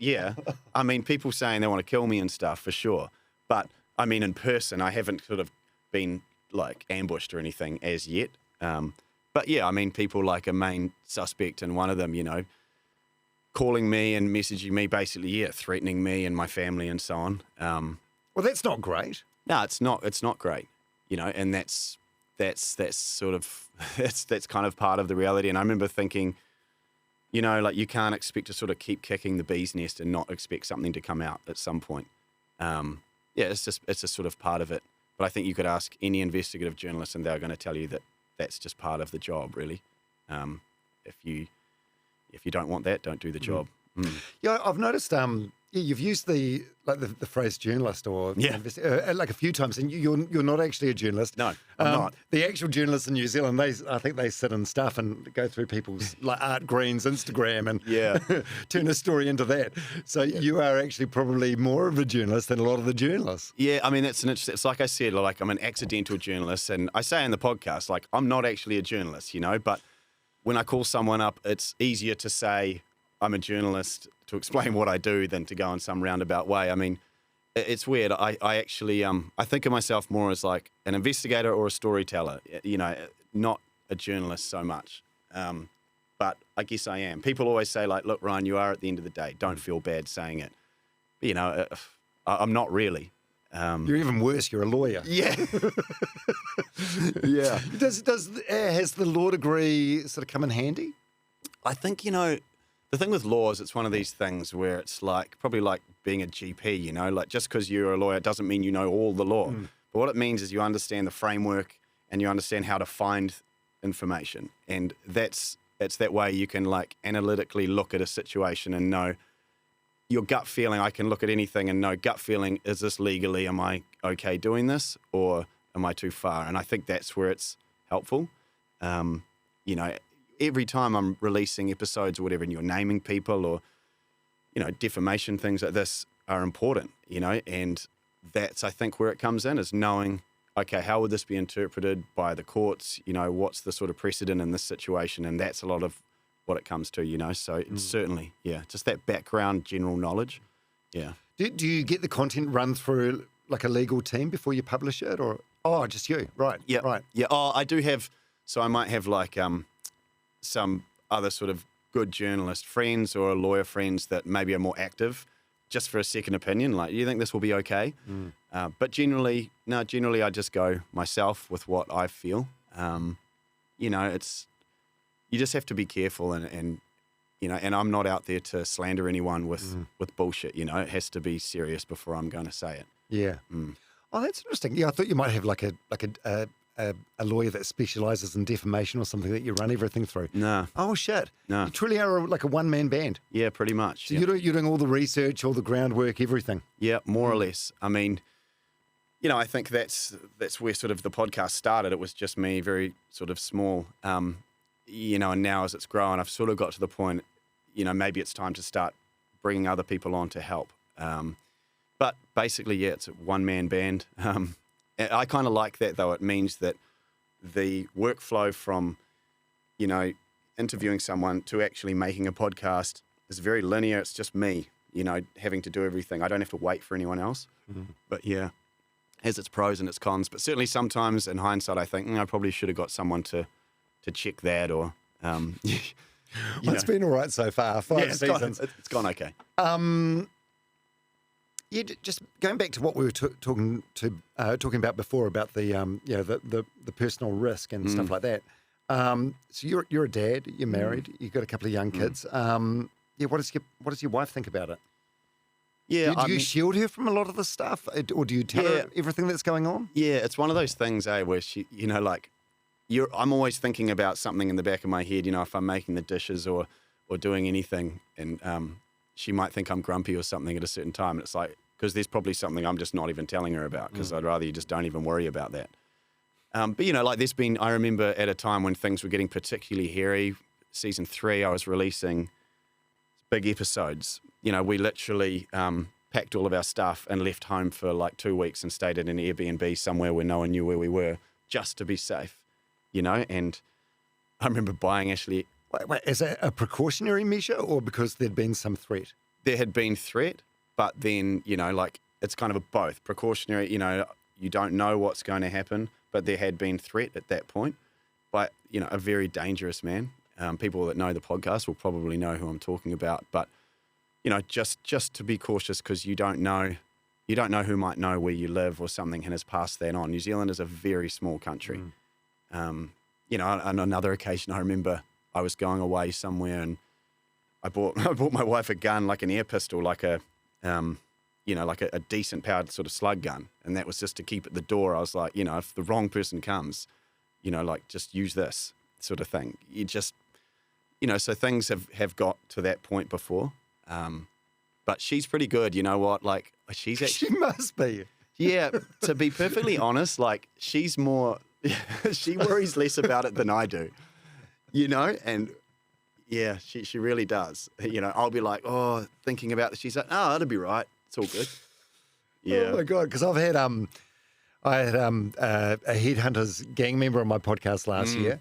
Yeah. I mean, people saying they want to kill me and stuff for sure. But I mean, in person, I haven't sort of been like ambushed or anything as yet. But yeah, I mean, people like a main suspect and one of them, calling me and messaging me basically, threatening me and my family and so on. Well, that's not great. No, it's not great. And that's sort of that's kind of part of the reality. And I remember thinking, like you can't expect to sort of keep kicking the bee's nest and not expect something to come out at some point. It's just sort of part of it. But I think you could ask any investigative journalist, and they're going to tell you that that's just part of the job, really. If you don't want that, don't do the job. Yeah, I've noticed. You've used the phrase journalist or like a few times, and you're not actually a journalist. No, I'm not. The actual journalists in New Zealand, I think they sit and stuff and go through people's like Art Green's Instagram and turn a story into that. So you are actually probably more of a journalist than a lot of the journalists. Yeah, I mean it's like I said, like I'm an accidental journalist, and I say in the podcast, like I'm not actually a journalist, but when I call someone up, it's easier to say I'm a journalist to explain what I do than to go in some roundabout way. I mean, it's weird. I actually, I think of myself more as like an investigator or a storyteller, not a journalist so much. But I guess I am. People always say like, look, Ryan, you are at the end of the day. Don't feel bad saying it. But, I'm not really. You're even worse. You're a lawyer. Yeah. Yeah. Has the law degree sort of come in handy? I think, the thing with law is it's one of these things where it's like probably like being a GP, like just because you're a lawyer doesn't mean you know all the law. But what it means is you understand the framework and you understand how to find information. And it's that way you can like analytically look at a situation and know your gut feeling. I can look at anything and know gut feeling, is this legally, am I okay doing this or am I too far? And I think that's where it's helpful. Every time I'm releasing episodes or whatever, and you're naming people or, defamation, things like this are important, and that's, I think, where it comes in is knowing, okay, how would this be interpreted by the courts? What's the sort of precedent in this situation? And that's a lot of what it comes to, so it's certainly, just that background, general knowledge. Yeah. Do you get the content run through like a legal team before you publish it or, just you? Right. Yeah. Right. Yeah. Oh, I do have, so I might have like, some other sort of good journalist friends or lawyer friends that maybe are more active just for a second opinion. Like, do you think this will be okay? But generally I just go myself with what I feel. You just have to be careful and and I'm not out there to slander anyone with bullshit. It has to be serious before I'm going to say it. Yeah. Oh, that's interesting. Yeah, I thought you might have like a lawyer that specialises in defamation or something that you run everything through. No. Oh, shit. No. You truly are like a one-man band. Yeah, pretty much. So you're doing all the research, all the groundwork, everything. Yeah, more or less. I mean, I think that's where sort of the podcast started. It was just me, very sort of small, and now as it's grown, I've sort of got to the point, maybe it's time to start bringing other people on to help. But basically, yeah, it's a one-man band. I kind of like that, though. It means that the workflow from, interviewing someone to actually making a podcast is very linear. It's just me, having to do everything. I don't have to wait for anyone else. But yeah, has its pros and its cons. But certainly sometimes in hindsight, I think I probably should have got someone to check that or... It's been all right so far. 5 seasons. It's gone okay. Yeah, just going back to what we were talking about before about the the personal risk and stuff like that. So you're a dad. You're married. You've got a couple of young kids. What does your wife think about it? Yeah, do you shield her from a lot of the stuff, or do you tell her everything that's going on? Yeah, it's one of those things, where she, I'm always thinking about something in the back of my head. If I'm making the dishes or doing anything, and she might think I'm grumpy or something at a certain time. And it's like, because there's probably something I'm just not even telling her about, because I'd rather you just don't even worry about that. But, I remember at a time when things were getting particularly hairy, season 3, I was releasing big episodes. We literally packed all of our stuff and left home for like 2 weeks and stayed at an Airbnb somewhere where no one knew where we were, just to be safe, and I remember buying actually... Wait, is that a precautionary measure or because there'd been some threat? There had been threat, but then, it's kind of a both. Precautionary, you don't know what's going to happen, but there had been threat at that point by, a very dangerous man. People that know the podcast will probably know who I'm talking about, but, just to be cautious because you don't know who might know where you live or something and has passed that on. New Zealand is a very small country. On another occasion, I remember I was going away somewhere and I bought my wife a gun, like an air pistol, like a decent powered sort of slug gun. And that was just to keep at the door. I was like, if the wrong person comes, just use this sort of thing. You just, so things have got to that point before. But she's pretty good. You know what? Like she's actually... She must be. Yeah. To be perfectly honest, like she's more, she worries less about it than I do. And yeah, she really does. I'll be like, thinking about this. She's like, it'll be right. It's all good. Yeah. Oh my God. Because I had a Headhunters gang member on my podcast last year.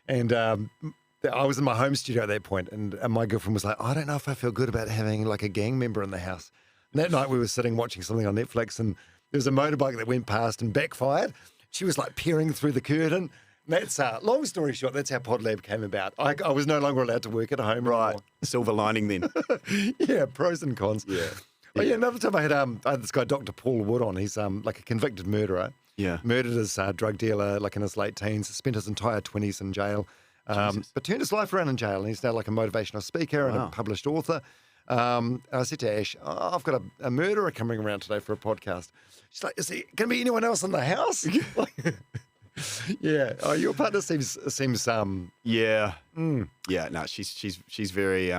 And I was in my home studio at that point, and my girlfriend was like, I don't know if I feel good about having like a gang member in the house. And that night we were sitting watching something on Netflix, and there was a motorbike that went past and backfired. She was like peering through the curtain. That's long story short, that's how PodLab came about. I was no longer allowed to work at home. Right. Anymore. Silver lining then. Yeah, pros and cons. Yeah. Oh, yeah, another time I had this guy, Dr. Paul Wood, on. He's like a convicted murderer. Yeah. Murdered his drug dealer like in his late teens, spent his entire 20s in jail, but turned his life around in jail. And he's now like a motivational speaker and a published author. I said to Ash, I've got a murderer coming around today for a podcast. She's like, is there going to be anyone else in the house? Yeah. Oh, your partner seems Yeah. Yeah. No, she's very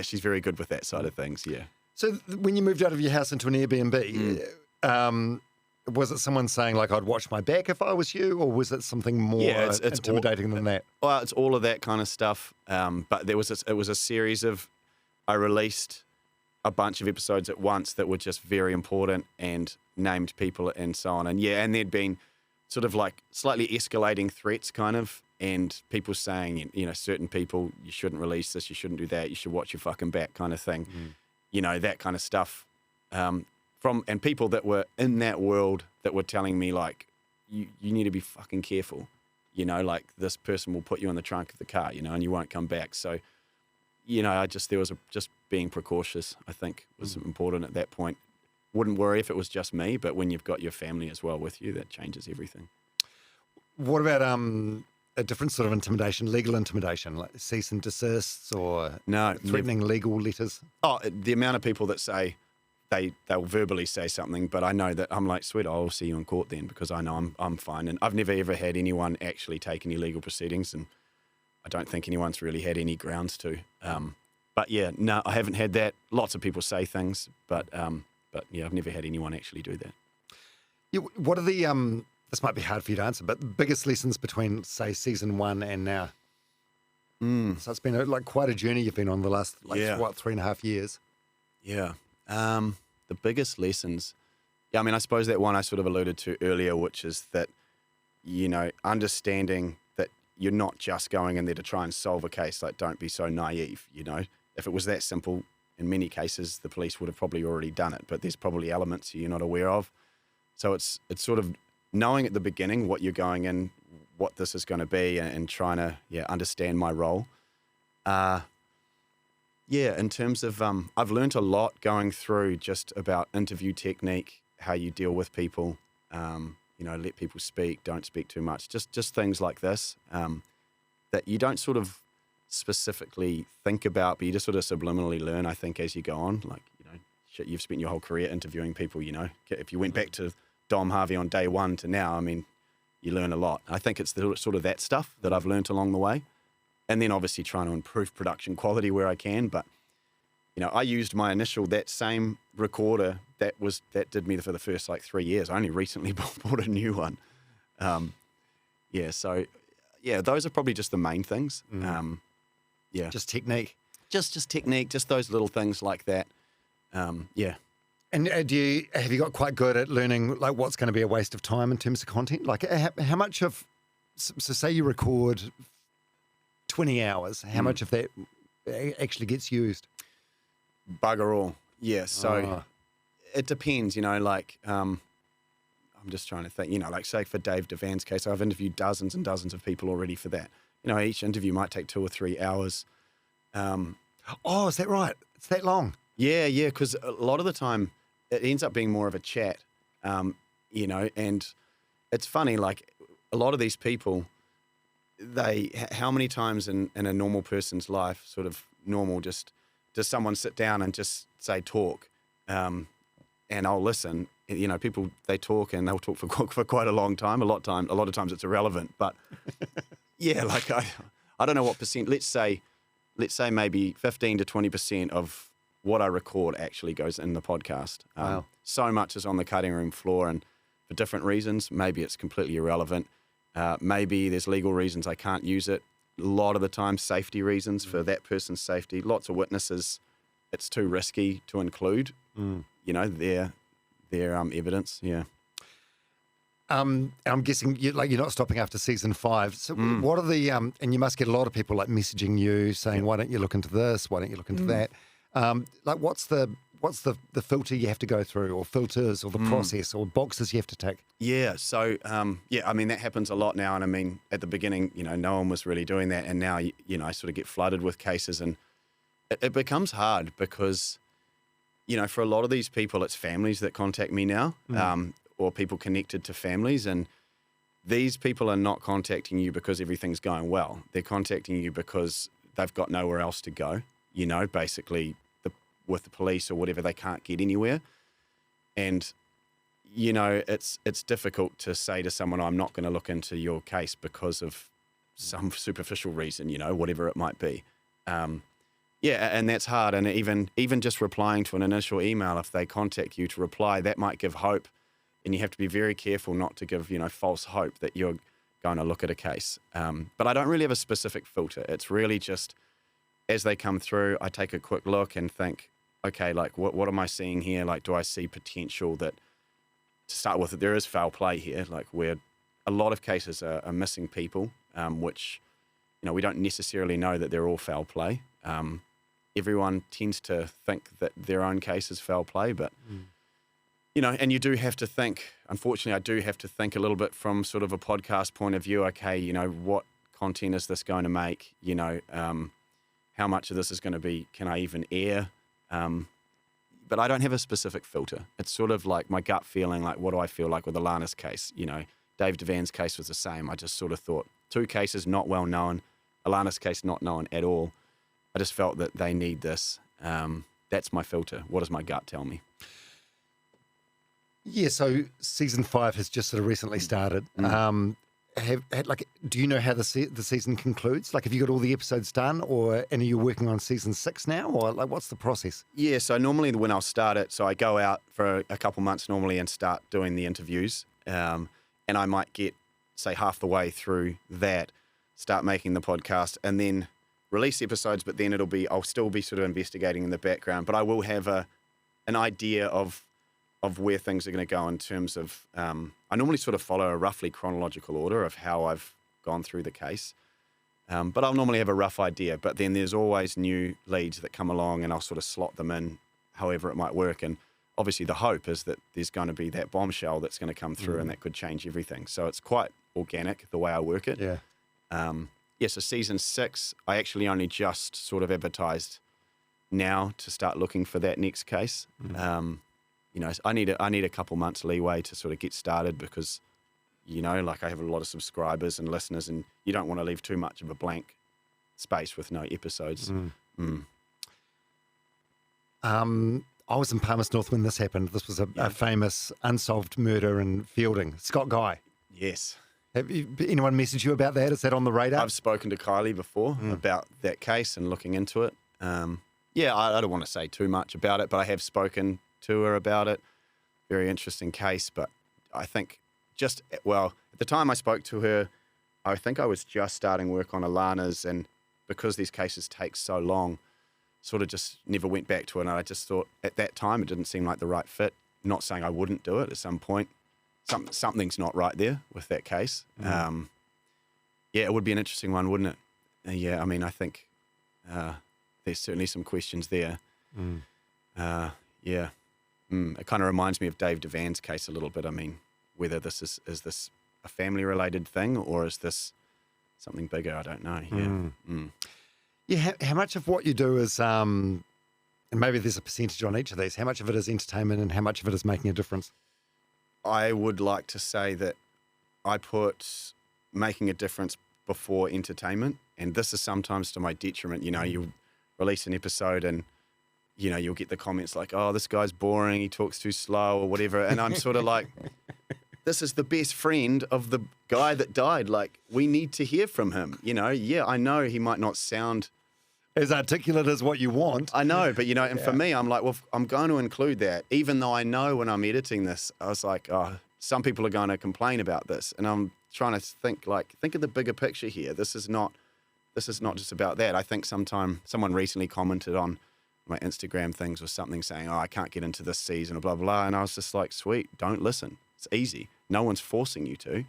she's very good with that side of things. Yeah. So when you moved out of your house into an Airbnb, was it someone saying like, I'd watch my back if I was you, or was it something more it's intimidating than that? Well, it's all of that kind of stuff. But it was a series of, I released a bunch of episodes at once that were just very important and named people and so on. And and there'd been sort of like slightly escalating threats kind of, and people saying, certain people, you shouldn't release this, you shouldn't do that, you should watch your fucking back kind of thing. That kind of stuff. And people that were in that world that were telling me like, you need to be fucking careful. Like this person will put you in the trunk of the car, and you won't come back. So, just being precautious, I think was important at that point. Wouldn't worry if it was just me, but when you've got your family as well with you, that changes everything. What about a different sort of intimidation, legal intimidation, like cease and desists or No, threatening legal letters? Oh, the amount of people that say they'll verbally say something, but I know that I'm like, sweet, I'll see you in court then, because I know I'm fine. And I've never ever had anyone actually take any legal proceedings, and I don't think anyone's really had any grounds to. But yeah, no, I haven't had that. Lots of people say things, but yeah, I've never had anyone actually do that. Yeah, what are the this might be hard for you to answer, but the biggest lessons between, say, season 1 and now? So it's been quite a journey you've been on the last, 3.5 years? Yeah. The biggest lessons, I mean, I suppose that one I sort of alluded to earlier, which is that, understanding that you're not just going in there to try and solve a case. Like, don't be so naive, If it was that simple, in many cases, the police would have probably already done it, but there's probably elements you're not aware of. So it's sort of knowing at the beginning what you're going in, what this is going to be, and trying to understand my role. In terms of I've learned a lot going through just about interview technique, how you deal with people, let people speak, don't speak too much, just things like this that you don't sort of specifically think about, but you just sort of subliminally learn, I think, as you go on. Like, shit, you've spent your whole career interviewing people, If you went back to Dom Harvey on day one to now, I mean, you learn a lot. I think it's sort of that stuff that I've learned along the way. And then obviously trying to improve production quality where I can. But, I used my that same recorder that did me for the first 3 years. I only recently bought a new one. Those are probably just the main things. Just technique. Just technique, just those little things like that. And have you got quite good at learning what's going to be a waste of time in terms of content? Like how much of, so say you record 20 hours, how much of that actually gets used? Bugger all. Yeah, so it depends, I'm just trying to think, say for Dave Devan's case, I've interviewed dozens and dozens of people already for that. Each interview might take 2 or 3 hours. Is that right? It's that long? Yeah, because a lot of the time it ends up being more of a chat, and it's funny, a lot of these people, how many times in a normal person's life, sort of normal, just does someone sit down and just say talk, and I'll listen. People, they talk and they'll talk for quite a long time. A lot of times it's irrelevant, but yeah, I don't know what percent. Let's say maybe 15 to 20% of what I record actually goes in the podcast. Wow. So much is on the cutting room floor, and for different reasons. Maybe it's completely irrelevant. Maybe there's legal reasons I can't use it. A lot of the time, safety reasons for that person's safety. Lots of witnesses, it's too risky to include. Their evidence. Yeah. I'm guessing you're not stopping after season 5. So what are the and you must get a lot of people messaging you saying, why don't you look into this? Why don't you look into that? What's the filter you have to go through, or filters, or the process, or boxes you have to tick? Yeah. So I mean, that happens a lot now, and I mean, at the beginning, no one was really doing that, and now I sort of get flooded with cases, and it becomes hard because for a lot of these people, it's families that contact me now. Or people connected to families, and these people are not contacting you because everything's going well. They're contacting you because they've got nowhere else to go, basically with the police or whatever, they can't get anywhere. And, it's difficult to say to someone, I'm not going to look into your case because of some superficial reason, whatever it might be. And that's hard. And even just replying to an initial email, if they contact you to reply, that might give hope. And you have to be very careful not to give, false hope that you're going to look at a case. But I don't really have a specific filter. It's really just as they come through, I take a quick look and think, okay, what am I seeing here? Do I see potential that, to start with, there is foul play here, where a lot of cases are missing people, which, we don't necessarily know that they're all foul play. Everyone tends to think that their own case is foul play, but... and you do have to think, unfortunately, I do have to think a little bit from sort of a podcast point of view. Okay, what content is this going to make? How much of this is going to be, can I even air? But I don't have a specific filter. It's sort of like my gut feeling, what do I feel like with Alana's case? Dave Devan's case was the same. I just sort of thought 2 cases not well known, Alana's case not known at all. I just felt that they need this. That's my filter. What does my gut tell me? Yeah, so season 5 has just sort of recently started. Do you know how the season concludes? Like, have you got all the episodes done, and are you working on season 6 now, or like what's the process? Yeah, so normally when I'll start it, so I go out for a couple months normally and start doing the interviews, and I might get, say, half the way through that, start making the podcast, and then release episodes. But then I'll still be sort of investigating in the background, but I will have an idea of where things are going to go in terms of, I normally sort of follow a roughly chronological order of how I've gone through the case. But I'll normally have a rough idea, but then there's always new leads that come along and I'll sort of slot them in however it might work. And obviously the hope is that there's going to be that bombshell that's going to come through and that could change everything. So it's quite organic the way I work it. Yeah. So season 6, I actually only just sort of advertised now to start looking for that next case. I need a couple months leeway to sort of get started because, like I have a lot of subscribers and listeners, and you don't want to leave too much of a blank space with no episodes. I was in Palmerston North when this happened. This was a famous unsolved murder in Fielding. Scott Guy. Yes. Have anyone messaged you about that? Is that on the radar? I've spoken to Kylie before about that case and looking into it. I don't want to say too much about it, but I have spoken to her about it. Very interesting case, but I think at the time I spoke to her, I think I was just starting work on Alana's, and because these cases take so long, sort of just never went back to it. And I just thought at that time it didn't seem like the right fit. Not saying I wouldn't do it at some point. Something's not right there with that case. It would be an interesting one, wouldn't it? I think there's certainly some questions there. It kind of reminds me of Dave Devan's case a little bit. I mean, whether this is this a family-related thing or is this something bigger? I don't know. How much of what you do is, and maybe there's a percentage on each of these, how much of it is entertainment and how much of it is making a difference? I would like to say that I put making a difference before entertainment, and this is sometimes to my detriment. You release an episode and you'll get the comments like, oh, this guy's boring, he talks too slow or whatever. And I'm sort of like, this is the best friend of the guy that died. Like, we need to hear from him. I know he might not sound as articulate as what you want. I know, but and for me, I'm like, well, I'm going to include that, even though I know when I'm editing this, I was like, oh, some people are going to complain about this. And I'm trying to think of the bigger picture here. This is not just about that. I think someone recently commented on my Instagram things or something saying, oh, I can't get into this season or blah, blah, blah. And I was just like, sweet, don't listen. It's easy. No one's forcing you to,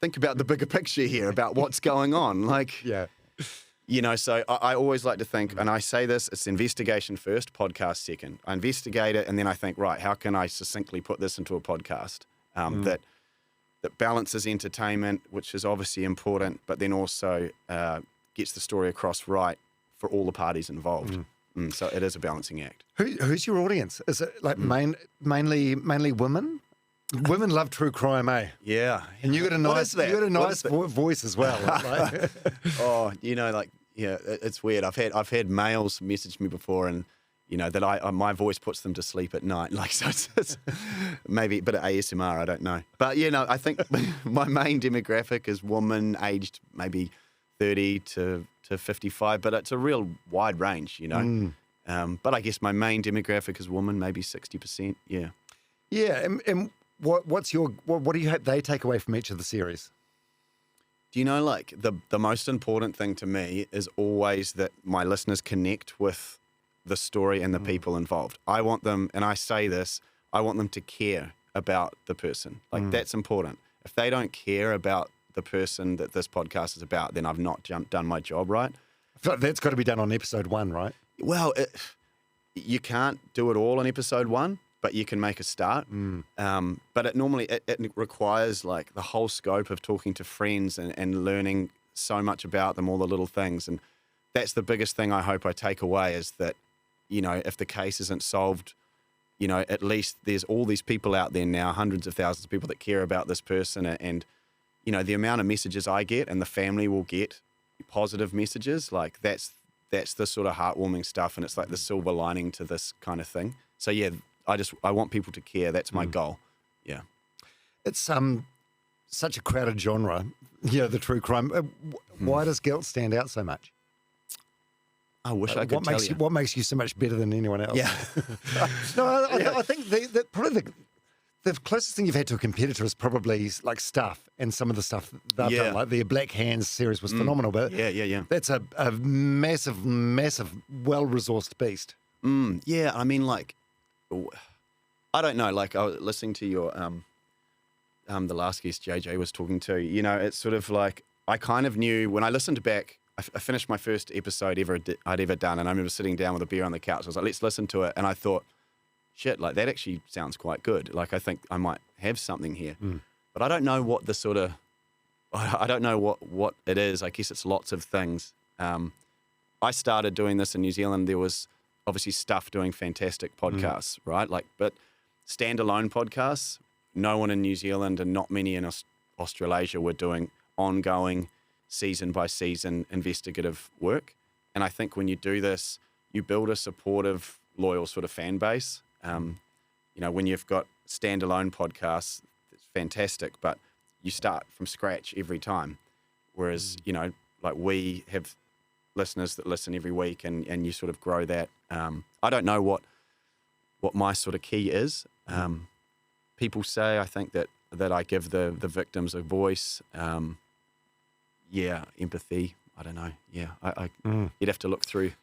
think about the bigger picture here about what's going on. So I always like to think, and I say this, it's investigation first, podcast second. I investigate it, and then I think, right, how can I succinctly put this into a podcast that balances entertainment, which is obviously important, but then also gets the story across right for all the parties involved. So it is a balancing act. Who's your audience? Is it like mainly women? Women love true crime, eh? Yeah. And you got a nice voice as well. It's weird. I've had males message me before, and that my voice puts them to sleep at night. So it's maybe a bit of ASMR. I don't know, but I think my main demographic is woman aged maybe 30 to 55, but it's a real wide range. But I guess my main demographic is woman, maybe 60%. Yeah. Yeah, and what do you hope they take away from each of the series? Do you know, the most important thing to me is always that my listeners connect with the story and the people involved. I want them, and I say this, I want them to care about the person. That's important. If they don't care about the person that this podcast is about, then I've not done my job right. I feel like that's got to be done on episode 1, right? Well, you can't do it all on episode 1. But you can make a start. But it requires the whole scope of talking to friends and learning so much about them, all the little things. And that's the biggest thing I hope I take away is that, if the case isn't solved at least there's all these people out there now, hundreds of thousands of people that care about this person. And, the amount of messages I get and the family will get positive messages, like that's the sort of heartwarming stuff. And it's like the silver lining to this kind of thing. So, yeah, I want people to care. That's my goal. Yeah. It's such a crowded genre, the true crime. Why does guilt stand out so much? I wish I could tell you. What makes you so much better than anyone else? Yeah. No, I think probably the closest thing you've had to a competitor is probably like Stuff and some of the stuff they've done. Like the Black Hands series was phenomenal, but that's a massive, massive, well-resourced beast. Yeah, I mean, like, I don't know. Like, I was listening to your the last guest JJ was talking to. It's sort of like I kind of knew when I listened back. I finished my first episode I'd ever done, and I remember sitting down with a beer on the couch. I was like, let's listen to it. And I thought, shit, like that actually sounds quite good. Like I think I might have something here. But I don't know what I don't know what it is. I guess it's lots of things. I started doing this in New Zealand. There was obviously Stuff doing fantastic podcasts, right? Like, but standalone podcasts, no one in New Zealand and not many in Australasia were doing ongoing season by season investigative work. And I think when you do this, you build a supportive, loyal sort of fan base. When you've got standalone podcasts, it's fantastic, but you start from scratch every time. Whereas, like we have listeners that listen every week and you sort of grow that. I don't know what my sort of key is. People say, I think that I give the victims a voice. Empathy. I don't know. Yeah, you'd have to look through.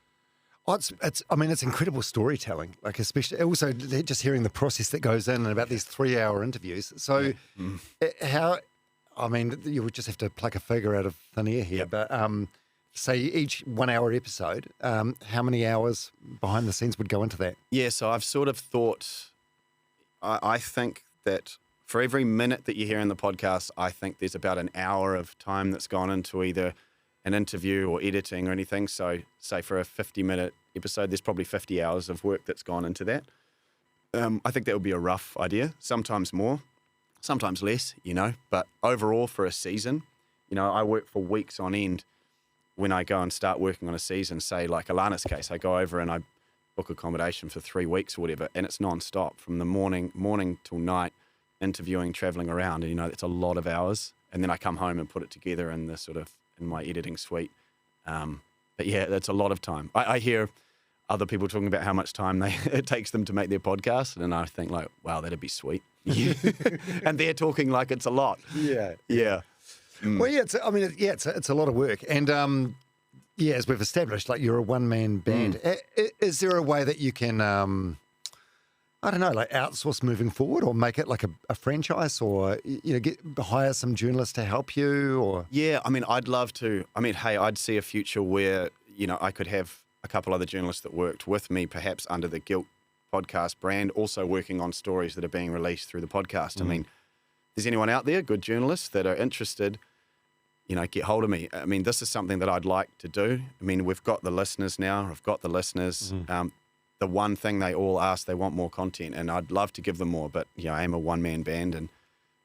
Oh, it's incredible storytelling. Like especially also just hearing the process that goes in and about these 3-hour interviews. So you would just have to pluck a figure out of thin air here. But say each 1-hour episode, how many hours behind the scenes would go into that? Yeah, so I've sort of thought. I think that for every minute that you hear in the podcast, I think there's about an hour of time that's gone into either an interview or editing or anything. So say for a 50-minute episode, there's probably 50 hours of work that's gone into that. I think that would be a rough idea. Sometimes more, sometimes less, But overall for a season, I work for weeks on end when I go and start working on a season. Say like Alana's case, I go over and I book accommodation for 3 weeks or whatever, and it's non-stop from the morning till night, interviewing, traveling around, and it's a lot of hours. And then I come home and put it together in my editing suite. But yeah, that's a lot of time. I hear other people talking about how much time it takes them to make their podcast, and I think like, wow, that'd be sweet. And they're talking like it's a lot. Yeah. Well, yeah, it's a lot of work, and as we've established, like you're a one-man band. Is there a way that you can, like outsource moving forward, or make it like a franchise, or hire some journalists to help you, or? Yeah, I'd love to. I'd see a future where I could have a couple other journalists that worked with me, perhaps under the Guilt podcast brand, also working on stories that are being released through the podcast. If there's anyone out there, good journalists that are interested, get hold of me. This is something that I'd like to do. We've got the listeners now. I've got the listeners. The one thing they all ask, they want more content, and I'd love to give them more, but I am a one-man band.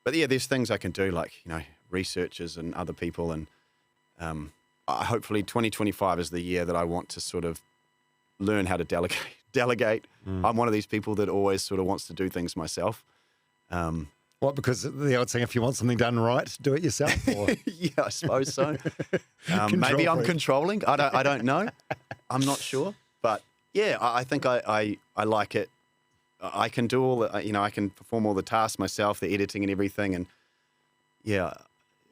But there's things I can do, like, researchers and other people, and hopefully 2025 is the year that I want to sort of learn how to delegate. I'm one of these people that always sort of wants to do things myself. What, because the old saying, if you want something done right, do it yourself? Or? Yeah, I suppose so. Maybe I'm controlling. I don't know. I'm not sure. But yeah, I think I like it. I can do all the, I can perform all the tasks myself, the editing and everything. And yeah,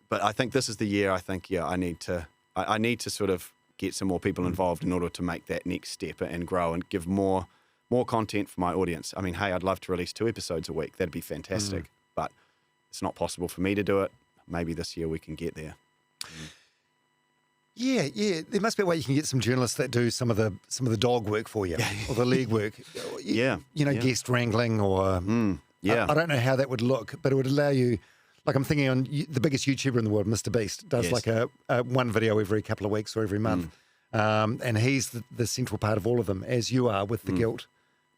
but I think this is the year I need to sort of get some more people involved in order to make that next step and grow and give more content for my audience. I'd love to release 2 episodes a week. That'd be fantastic. But it's not possible for me to do it. Maybe this year we can get there. Yeah. There must be a way you can get some journalists that do some of the dog work for you, or the leg work. Guest wrangling, or I don't know how that would look, but it would allow you. Like I'm thinking on the biggest YouTuber in the world, Mr. Beast, does like a one video every couple of weeks or every month, and he's the central part of all of them, as you are with the Guilt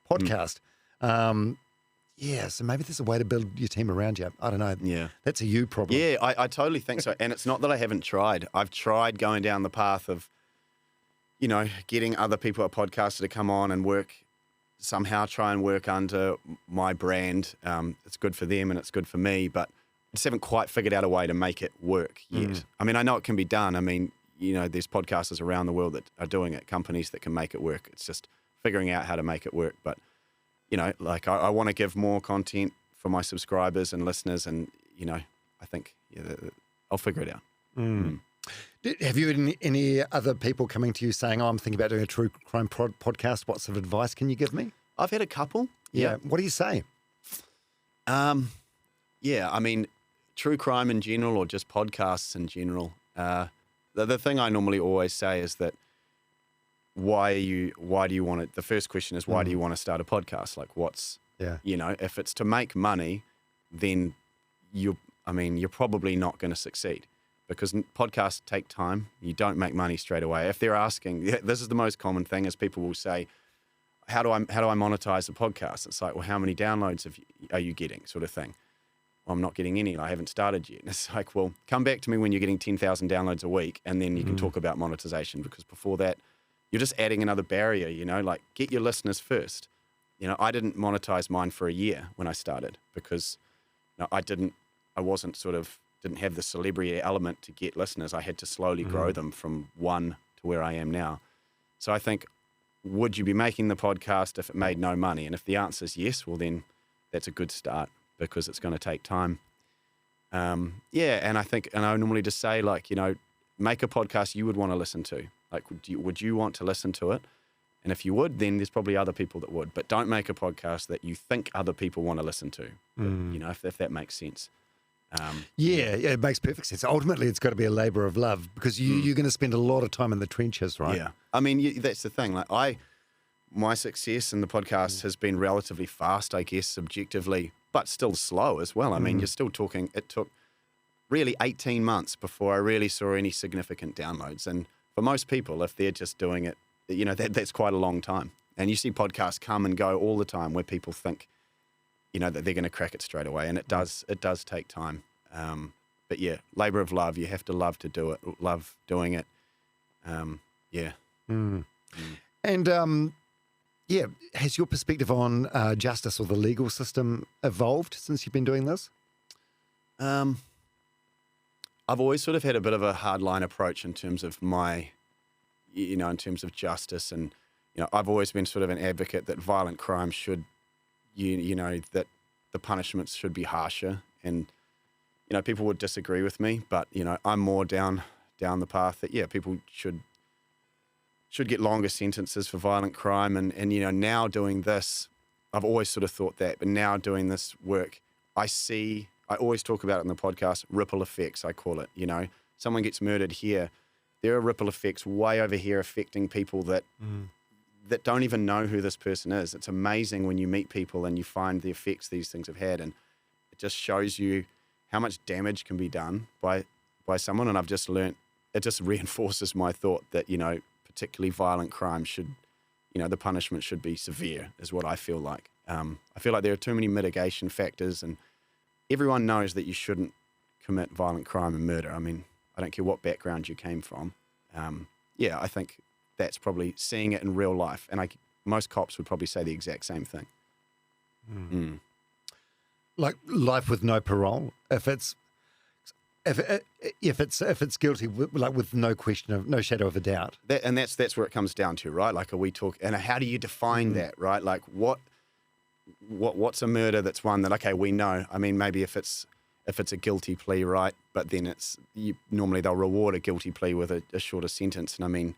podcast. Yeah, so maybe there's a way to build your team around you. I don't know. Yeah. That's a you problem. Yeah, I totally think so. And it's not that I haven't tried. I've tried going down the path of, getting other people at podcaster to come on and try and work under my brand. It's good for them and it's good for me, but I just haven't quite figured out a way to make it work yet. I mean, I know it can be done. I mean, there's podcasters around the world that are doing it, companies that can make it work. It's just figuring out how to make it work. But, I want to give more content for my subscribers and listeners, and, I think I'll figure it out. Have you had any other people coming to you saying, I'm thinking about doing a true crime podcast. What sort of advice can you give me? I've had a couple. Yeah. What do you say? Yeah, I mean, true crime in general or just podcasts in general. The thing I normally always say is that why do you want it? The first question is, why do you want to start a podcast? Like if it's to make money, then you're probably not going to succeed, because podcasts take time. You don't make money straight away. If they're asking, this is the most common thing, is people will say, how do I monetize a podcast? It's like, well, how many downloads are you getting, sort of thing. Well, I'm not getting any. I haven't started yet. And it's like, well, come back to me when you're getting 10,000 downloads a week, and then you can talk about monetization, because before that, you're just adding another barrier, like get your listeners first. I didn't monetize mine for a year when I started, because I didn't have the celebrity element to get listeners. I had to slowly grow them from one to where I am now. So I think, would you be making the podcast if it made no money? And if the answer is yes, well, then that's a good start, because it's going to take time. And I normally just say, make a podcast you would want to listen to. Like, would you want to listen to it? And if you would, then there's probably other people that would. But don't make a podcast that you think other people want to listen to, if that makes sense. Yeah, it makes perfect sense. Ultimately, it's got to be a labour of love, because you're going to spend a lot of time in the trenches, right? Yeah. I mean, that's the thing. My success in the podcast has been relatively fast, I guess, subjectively, but still slow as well. I mean, you're still talking, it took really 18 months before I really saw any significant downloads. And for most people, if they're just doing it, that's quite a long time. And you see podcasts come and go all the time where people think, that they're going to crack it straight away. And it does take time. But yeah, labour of love. You have to love to do it, love doing it. Yeah. And has your perspective on justice or the legal system evolved since you've been doing this? I've always sort of had a bit of a hardline approach in terms of in terms of justice. And, I've always been sort of an advocate that violent crime should, that the punishments should be harsher. And, people would disagree with me, but, I'm more down the path that, people should get longer sentences for violent crime. And now doing this, I've always sort of thought that, but now doing this work, I always talk about it in the podcast, ripple effects, I call it. Someone gets murdered here, there are ripple effects way over here affecting people that don't even know who this person is. It's amazing when you meet people and you find the effects these things have had, and it just shows you how much damage can be done by someone. And I've just learnt, it just reinforces my thought that, particularly violent crime should, the punishment should be severe, is what I feel like. I feel like there are too many mitigation factors, and everyone knows that you shouldn't commit violent crime and murder. I mean, I don't care what background you came from. I think that's probably seeing it in real life. And most cops would probably say the exact same thing. Like life with no parole. If it's guilty, with no question of, no shadow of a doubt. That's where it comes down to, right? Like, are we talking, and how do you define that, right? Like, what's a murder that's one that, okay, we know. I mean, maybe if it's a guilty plea, right? But then normally they'll reward a guilty plea with a shorter sentence. And I mean,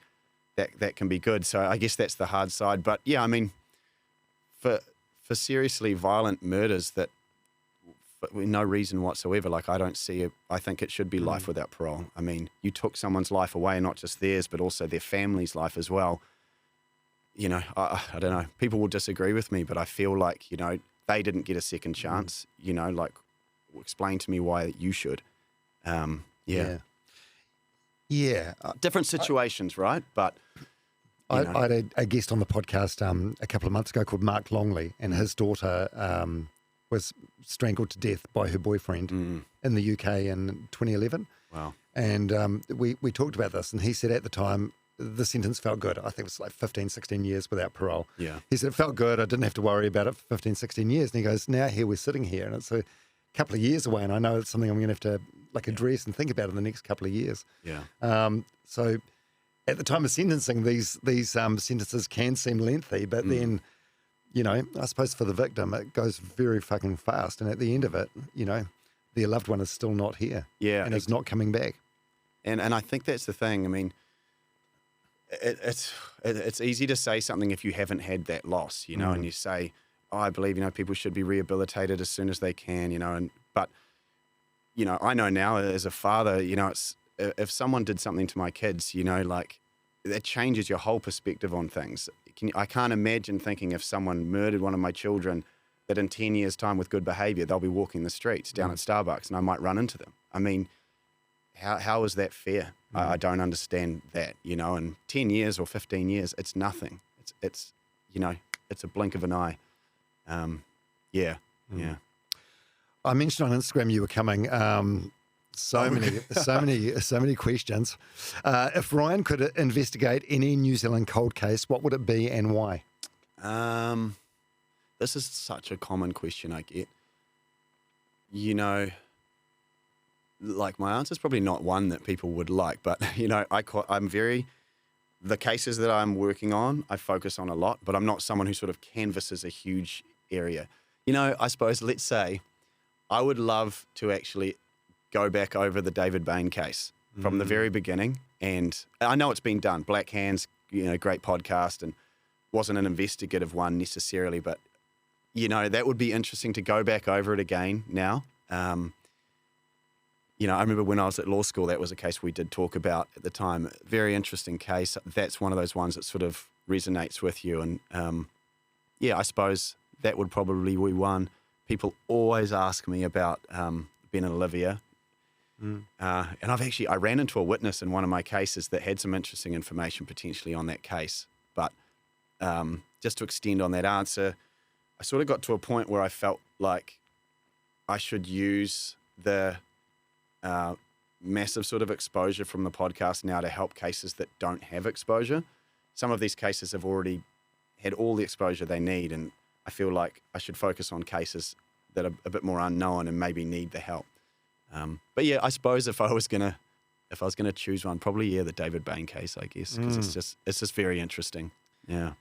that can be good. So I guess that's the hard side. But yeah, I mean, for seriously violent murders that for no reason whatsoever, like I don't see it. I think it should be life without parole. I mean, you took someone's life away, not just theirs, but also their family's life as well. I don't know. People will disagree with me, but I feel like, they didn't get a second chance, like explain to me why you should. Yeah. Different situations, right? But I had a guest on the podcast a couple of months ago called Mark Longley, and his daughter was strangled to death by her boyfriend in the UK in 2011. Wow. And we talked about this, and he said at the time, the sentence felt good. I think it was like 15, 16 years without parole. Yeah. He said it felt good. I didn't have to worry about it for 15, 16 years. And he goes, now here we're sitting here, and it's a couple of years away, and I know it's something I'm going to have to address and think about in the next couple of years. Yeah. So at the time of sentencing, these sentences can seem lengthy, but then, I suppose for the victim, it goes very fucking fast. And at the end of it, their loved one is still not here. Yeah. And is not coming back. And I think that's the thing. I mean, it's easy to say something if you haven't had that loss, and you say, oh, I believe, people should be rehabilitated as soon as they can, but I know now as a father, it's, if someone did something to my kids, that changes your whole perspective on things. I can't imagine thinking if someone murdered one of my children that in 10 years' time with good behavior, they'll be walking the streets down at Starbucks and I might run into them. I mean, how is that fair? I don't understand that, in 10 years or 15 years, it's nothing. It's it's a blink of an eye. Yeah. I mentioned on Instagram you were coming. So many questions. If Ryan could investigate any New Zealand cold case, what would it be and why? This is such a common question I get. Like my answer is probably not one that people would like, but the cases that I'm working on, I focus on a lot, but I'm not someone who sort of canvasses a huge area. I suppose, let's say, I would love to actually go back over the David Bain case from the very beginning. And I know it's been done. Black Hands, great podcast, and wasn't an investigative one necessarily, but, that would be interesting to go back over it again now. I remember when I was at law school, that was a case we did talk about at the time. Very interesting case. That's one of those ones that sort of resonates with you. And, I suppose that would probably be one. People always ask me about Ben and Olivia. And I ran into a witness in one of my cases that had some interesting information potentially on that case. But just to extend on that answer, I sort of got to a point where I felt like I should use the massive sort of exposure from the podcast now to help cases that don't have exposure. Some of these cases have already had all the exposure they need, and I feel like I should focus on cases that are a bit more unknown and maybe need the help. But yeah, I suppose if I was gonna choose one, probably the David Bain case, I guess, because it's just very interesting. Yeah.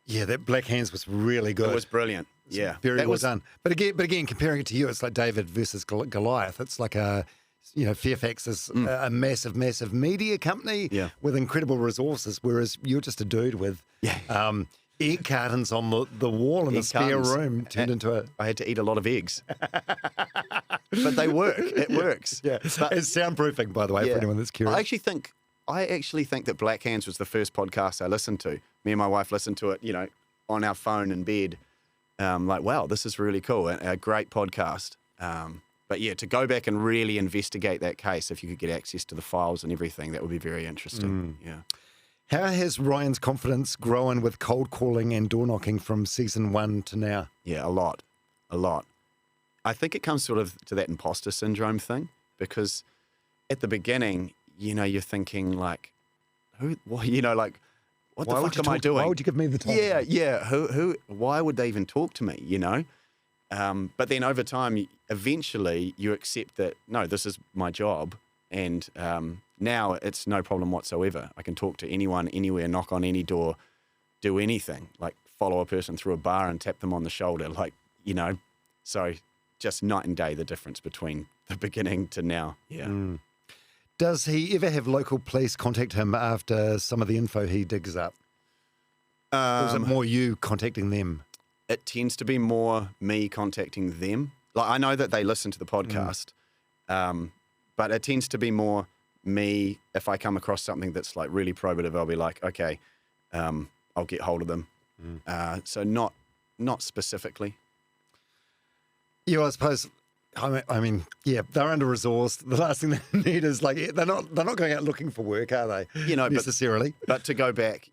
Yeah, that Black Hands was really good. It was brilliant. Yeah, very well done. But again, comparing it to you, it's like David versus Goliath. It's like Fairfax is a massive, massive media company with incredible resources, whereas you're just a dude with egg cartons on the wall in the spare room turned into a... I had to eat a lot of eggs. But they work. It works. Yeah, but, it's soundproofing, by the way, for anyone that's curious. I actually think that Black Hands was the first podcast I listened to. Me and my wife listened to it, on our phone in bed. Wow, this is really cool. A great podcast. But yeah, to go back and really investigate that case, if you could get access to the files and everything, that would be very interesting. Yeah. How has Ryan's confidence grown with cold calling and door knocking from season 1 to now? Yeah, a lot. I think it comes sort of to that imposter syndrome thing, because at the beginning, you're thinking like, what the fuck am I doing? Why would you give me the time? Yeah. Why would they even talk to me, But then over time, eventually you accept that, no, this is my job. And now it's no problem whatsoever. I can talk to anyone, anywhere, knock on any door, do anything, like follow a person through a bar and tap them on the shoulder, So just night and day, the difference between the beginning to now. Yeah. Does he ever have local police contact him after some of the info he digs up? Or is it more you contacting them? It tends to be more me contacting them. Like, I know that they listen to the podcast, but it tends to be more me. If I come across something that's like really probative, I'll be like, okay, I'll get hold of them. So not specifically. Yeah, I suppose Yeah, they're under-resourced. The last thing they need is they're not going out looking for work, are they? Necessarily. But to go back,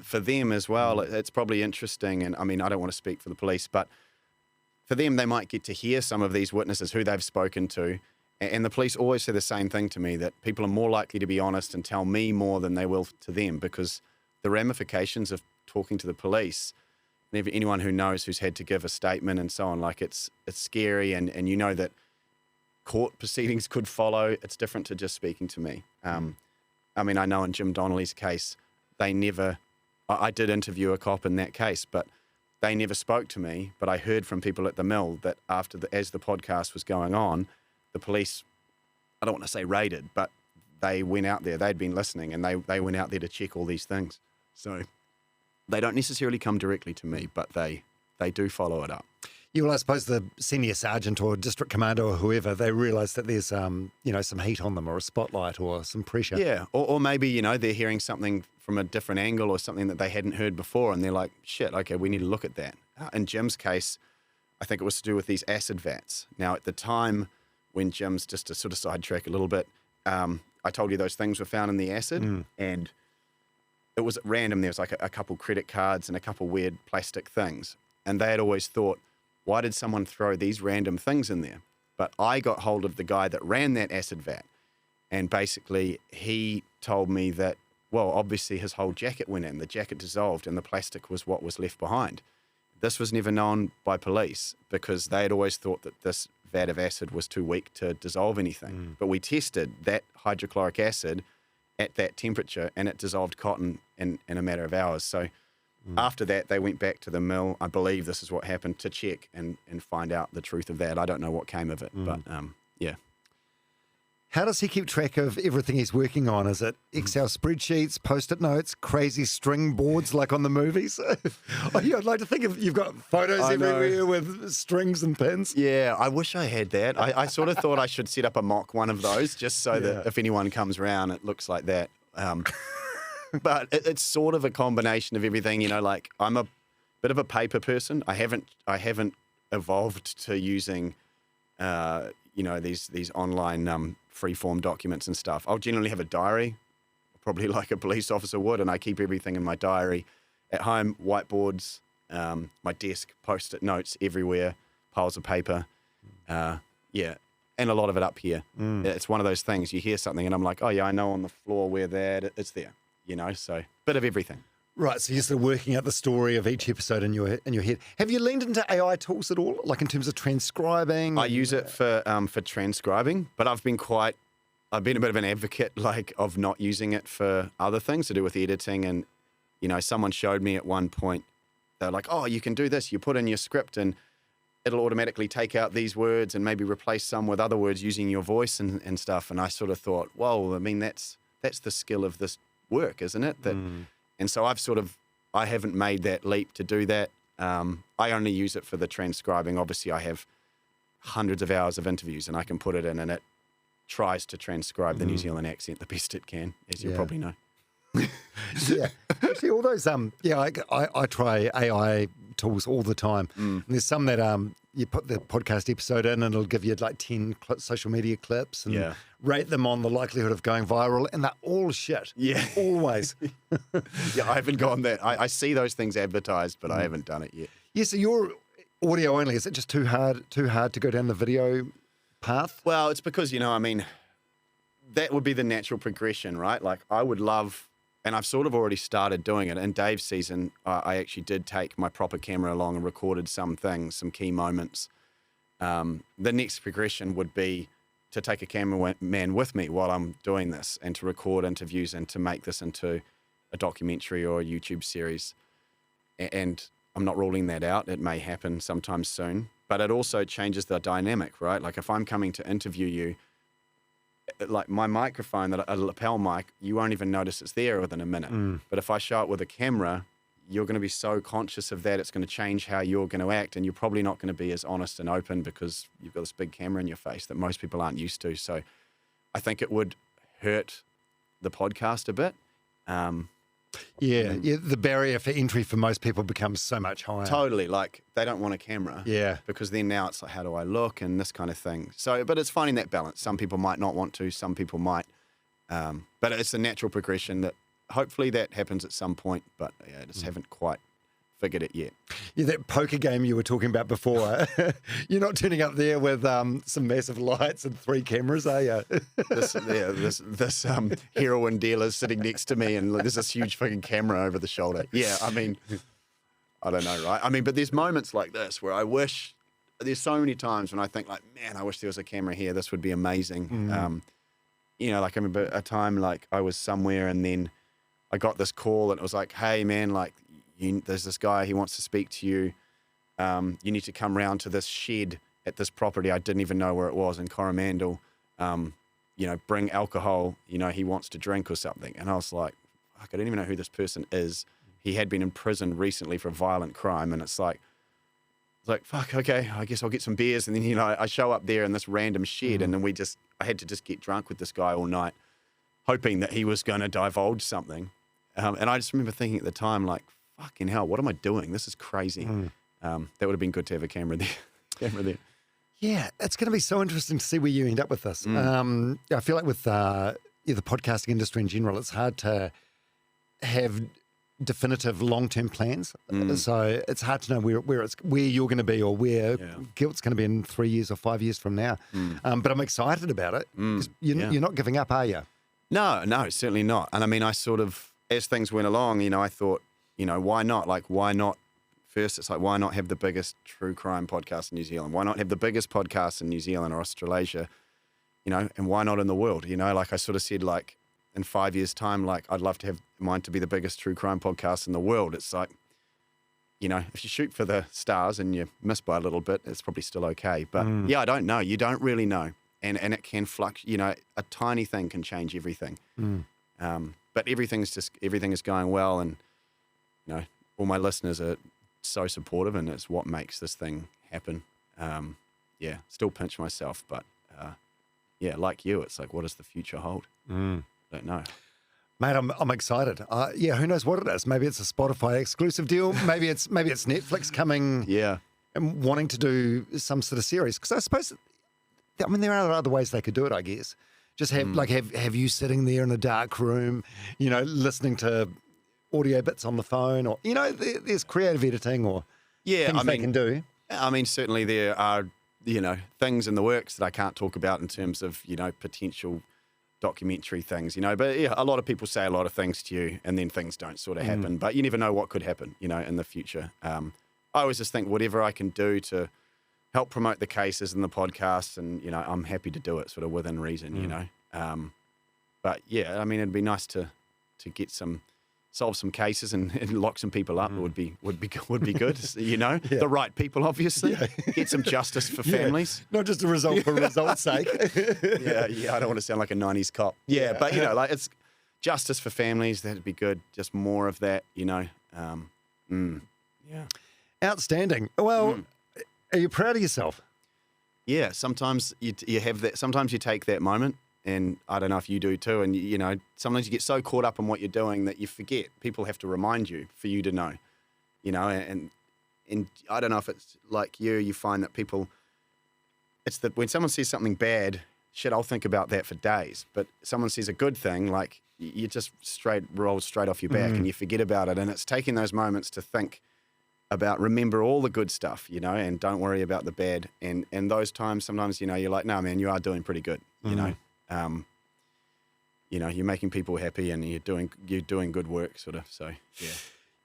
for them as well, it's probably interesting. And I mean, I don't want to speak for the police, but for them, they might get to hear some of these witnesses who they've spoken to. And the police always say the same thing to me, that people are more likely to be honest and tell me more than they will to them, because the ramifications of talking to the police, anyone who knows who's had to give a statement and so on, it's scary, and that court proceedings could follow. It's different to just speaking to me. I know in Jim Donnelly's case, I did interview a cop in that case, but they never spoke to me. But I heard from people at the mill that as the podcast was going on, the police, I don't want to say raided, but they went out there. They'd been listening, and they went out there to check all these things. So they don't necessarily come directly to me, but they do follow it up. Yeah, well, I suppose the senior sergeant or district commander or whoever, they realise that there's some heat on them, or a spotlight, or some pressure. Yeah, or maybe, they're hearing something from a different angle, or something that they hadn't heard before, and they're like, shit, okay, we need to look at that. In Jim's case, I think it was to do with these acid vats. Now, at the time when Jim's, just to sort of sidetrack a little bit, I told you those things were found in the acid, and it was at random. There was a couple credit cards and a couple weird plastic things, and they had always thought, why did someone throw these random things in there? But I got hold of the guy that ran that acid vat, and basically he told me that, well, obviously his whole jacket went in, the jacket dissolved, and the plastic was what was left behind. This was never known by police, because they had always thought that this vat of acid was too weak to dissolve anything. But we tested that hydrochloric acid at that temperature, and it dissolved cotton in a matter of hours. So after that, they went back to the mill. I believe this is what happened, to check and find out the truth of that. I don't know what came of it, but yeah. How does he keep track of everything he's working on? Is it Excel spreadsheets, Post-it notes, crazy string boards like on the movies? I'd like to think you've got photos everywhere with strings and pins. Yeah, I wish I had that. I sort of thought I should set up a mock one of those, just so that if anyone comes around, it looks like that. But it's sort of a combination of everything. I'm a bit of a paper person. I haven't evolved to using these online free-form documents and stuff. I'll generally have a diary, probably like a police officer would, and I keep everything in my diary. At home, whiteboards, my desk, Post-it notes everywhere, piles of paper. And a lot of it up here. It's one of those things, you hear something and I'm like, oh yeah, I know on the floor where it's there, so bit of everything. Right, so you're sort of working out the story of each episode in your head. Have you leaned into AI tools at all, like in terms of transcribing? I use it for transcribing, but I've been a bit of an advocate, of not using it for other things to do with editing. And, someone showed me at one point, they're like, oh, you can do this. You put in your script and it'll automatically take out these words and maybe replace some with other words using your voice and stuff. And I sort of thought, whoa, I mean, that's the skill of this work, isn't it? And so I haven't made that leap to do that. I only use it for the transcribing. Obviously, I have hundreds of hours of interviews, and I can put it in, and it tries to transcribe the New Zealand accent the best it can, as you probably know. Yeah. Actually, all those, I try AI tools all the time. And there's some that you put the podcast episode in and it'll give you 10 social media clips and rate them on the likelihood of going viral, and they're all shit. Yeah. Always. Yeah, I haven't gone that. I see those things advertised, but I haven't done it yet. Yeah, so you're audio only. Is it just too hard to go down the video path? Well, it's because, that would be the natural progression, right? I would love, and I've sort of already started doing it. In Dave's season, I actually did take my proper camera along and recorded some things, some key moments. The next progression would be to take a cameraman with me while I'm doing this, and to record interviews and to make this into a documentary or a YouTube series. And I'm not ruling that out. It may happen sometime soon, but it also changes the dynamic, right? If I'm coming to interview you, my microphone, a lapel mic, you won't even notice it's there within a minute. But if I show it with a camera, you're going to be so conscious of that, it's going to change how you're going to act, and you're probably not going to be as honest and open because you've got this big camera in your face that most people aren't used to. So I think it would hurt the podcast a bit. Yeah, the barrier for entry for most people becomes so much higher. Totally. Like, they don't want a camera. Yeah. Because then now it's like, how do I look and this kind of thing. So, but it's finding that balance. Some people might not want to, some people might. But it's a natural progression that hopefully that happens at some point. But yeah, I just haven't quite figured it yet. Yeah, that poker game you were talking about before. You're not turning up there with some massive lights and 3 cameras, are you? This heroin dealer's sitting next to me, and there's this huge fucking camera over the shoulder. Yeah, I mean, I don't know, right? I mean, but there's moments like this where I wish. There's so many times when I think like, man, I wish there was a camera here. This would be amazing. You know, like I remember a time like I was somewhere and then I got this call and it was like, hey man, like. There's this guy, he wants to speak to you. You need to come round to this shed at this property. I didn't even know where it was in Coromandel. You know, bring alcohol. You know, he wants to drink or something. And I was like, fuck, I don't even know who this person is. He had been in prison recently for a violent crime. And it's like, fuck, okay, I guess I'll get some beers. And then, you know, I show up there in this random shed and then I had to just get drunk with this guy all night, hoping that he was going to divulge something. And I just remember thinking at the time, like, fucking hell, what am I doing? This is crazy. That would have been good to have a camera there. Yeah, it's going to be so interesting to see where you end up with this. I feel like with the podcasting industry in general, it's hard to have definitive long-term plans. So it's hard to know where you're going to be or where Guilt's going to be in 3 years or 5 years from now. But I'm excited about it. You're not giving up, are you? No, certainly not. And I mean, I sort of, as things went along, you know, I thought, you know, why not? Like, why not? First, it's like, why not have the biggest true crime podcast in New Zealand? Why not have the biggest podcast in New Zealand or Australasia? You know, and why not in the world? You know, like I sort of said, like in 5 years' time, like I'd love to have mine to be the biggest true crime podcast in the world. It's like, you know, if you shoot for the stars and you miss by a little bit, it's probably still okay. But yeah, I don't know. You don't really know, and it can fluctuate. You know, a tiny thing can change everything. But everything is going well, and you know, all my listeners are so supportive, and it's what makes this thing happen. Yeah, still pinch myself, but yeah, like you, it's like, what does the future hold? Don't know. Mate, I'm excited. Yeah, who knows what it is? Maybe it's a Spotify exclusive deal. Maybe it's Netflix coming. Yeah, and wanting to do some sort of series. Because I suppose, I mean, there are other ways they could do it. I guess just have you sitting there in a dark room, you know, listening to audio bits on the phone, or you know, there's creative editing or things they can do. I mean, certainly there are, you know, things in the works that I can't talk about in terms of, you know, potential documentary things, you know. But yeah, a lot of people say a lot of things to you, and then things don't sort of happen. But you never know what could happen, you know, in the future. I always just think whatever I can do to help promote the cases and the podcasts, and you know, I'm happy to do it, sort of within reason, you know. But yeah, I mean, it'd be nice to get solve some cases and lock some people up. It would be good, you know. The right people, obviously. Get some justice for families, not just a result for result's sake. yeah. I don't want to sound like a 90s cop. Yeah, but you know, like it's justice for families. That'd be good. Just more of that, you know. Yeah. Outstanding. Well, are you proud of yourself? Yeah. Sometimes you have that. Sometimes you take that moment. And I don't know if you do too. And, you know, sometimes you get so caught up in what you're doing that you forget. People have to remind you for you to know, you know, and I don't know if it's like you find that people, it's that when someone says something bad, shit, I'll think about that for days. But someone says a good thing, like you just rolls straight off your back and you forget about it. And it's taking those moments to think about, remember all the good stuff, you know, and don't worry about the bad. And those times, sometimes, you know, you're like, no, man, you are doing pretty good, you know. You know, you're making people happy and you're doing good work, sort of. So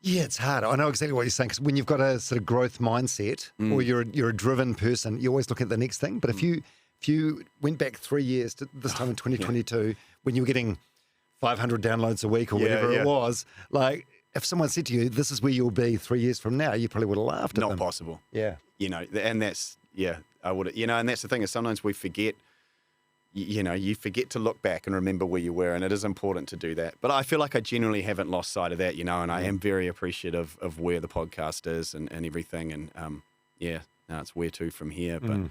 yeah, it's hard. I know exactly what you're saying, because when you've got a sort of growth mindset or you're a driven person, you always look at the next thing. But if you went back 3 years to this time in 2022, when you were getting 500 downloads a week or whatever it was, like if someone said to you, "This is where you'll be 3 years from now," you probably would have laughed at them. Not possible. Yeah, you know, and that's I would, you know, and that's the thing is sometimes we forget. You know, you forget to look back and remember where you were, and it is important to do that. But I feel like I generally haven't lost sight of that, you know, and I am very appreciative of where the podcast is and everything. And, no, it's where to from here. But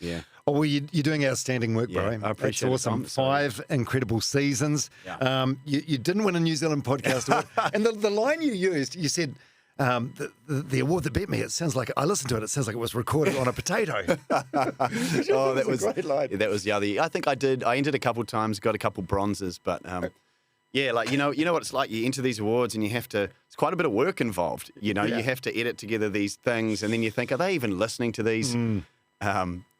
Yeah. Oh, well, you're doing outstanding work, bro. Yeah, I appreciate it, That's awesome. Tom. So, 5 incredible seasons. Yeah. You didn't win a New Zealand Podcast Award. And the line you used, you said, the award that beat me, it sounds like, I listened to it, it sounds like it was recorded on a potato. Oh, that was a great line. Yeah, that was the other. I think I entered a couple times, got a couple bronzes, but yeah, like you know what it's like. You enter these awards and you have to. It's quite a bit of work involved. You know, you have to edit together these things, and then you think, are they even listening to these?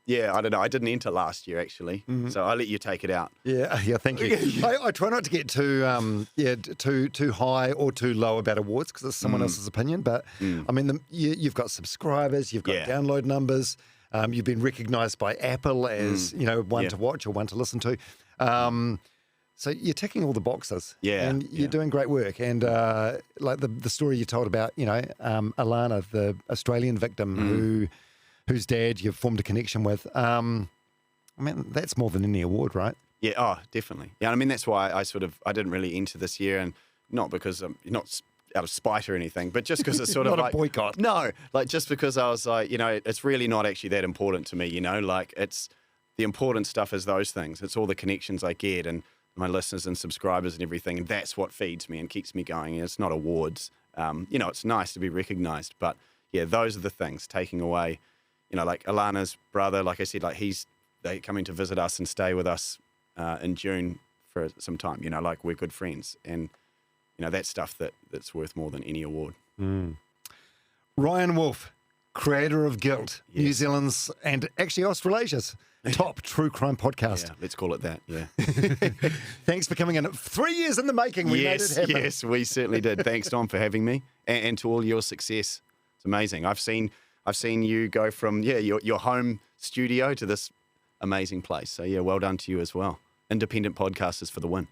Yeah, I don't know. I didn't enter last year actually, so I'll let you take it out. Yeah, thank you. I try not to get too high or too low about awards because it's someone else's opinion. But I mean, you've got subscribers, you've got download numbers, you've been recognised by Apple as one to watch or one to listen to. So you're ticking all the boxes, and you're doing great work. And like the story you told about, Alana, the Australian victim whose dad you've formed a connection with. I mean, that's more than any award, right? Yeah, oh, definitely. Yeah, I mean, that's why I didn't really enter this year, and not because not out of spite or anything, but just because it's sort of not like a boycott. No, like just because I was like, it's really not actually that important to me, like it's the important stuff is those things. It's all the connections I get and my listeners and subscribers and everything, and that's what feeds me and keeps me going. It's not awards. It's nice to be recognised, but yeah, those are the things taking away. Like Alana's brother, like I said, like they coming to visit us and stay with us in June for some time. Like we're good friends, and that's stuff that's worth more than any award. Ryan Wolf, creator of Guilt, New Zealand's and actually Australia's top true crime podcast. Yeah, let's call it that. Yeah. Thanks for coming in. 3 years in the making. We made it happen. Yes, we certainly did. Thanks, Tom, for having me, and to all your success. It's amazing. I've seen you go from your home studio to this amazing place. So yeah, well done to you as well. Independent podcasters for the win.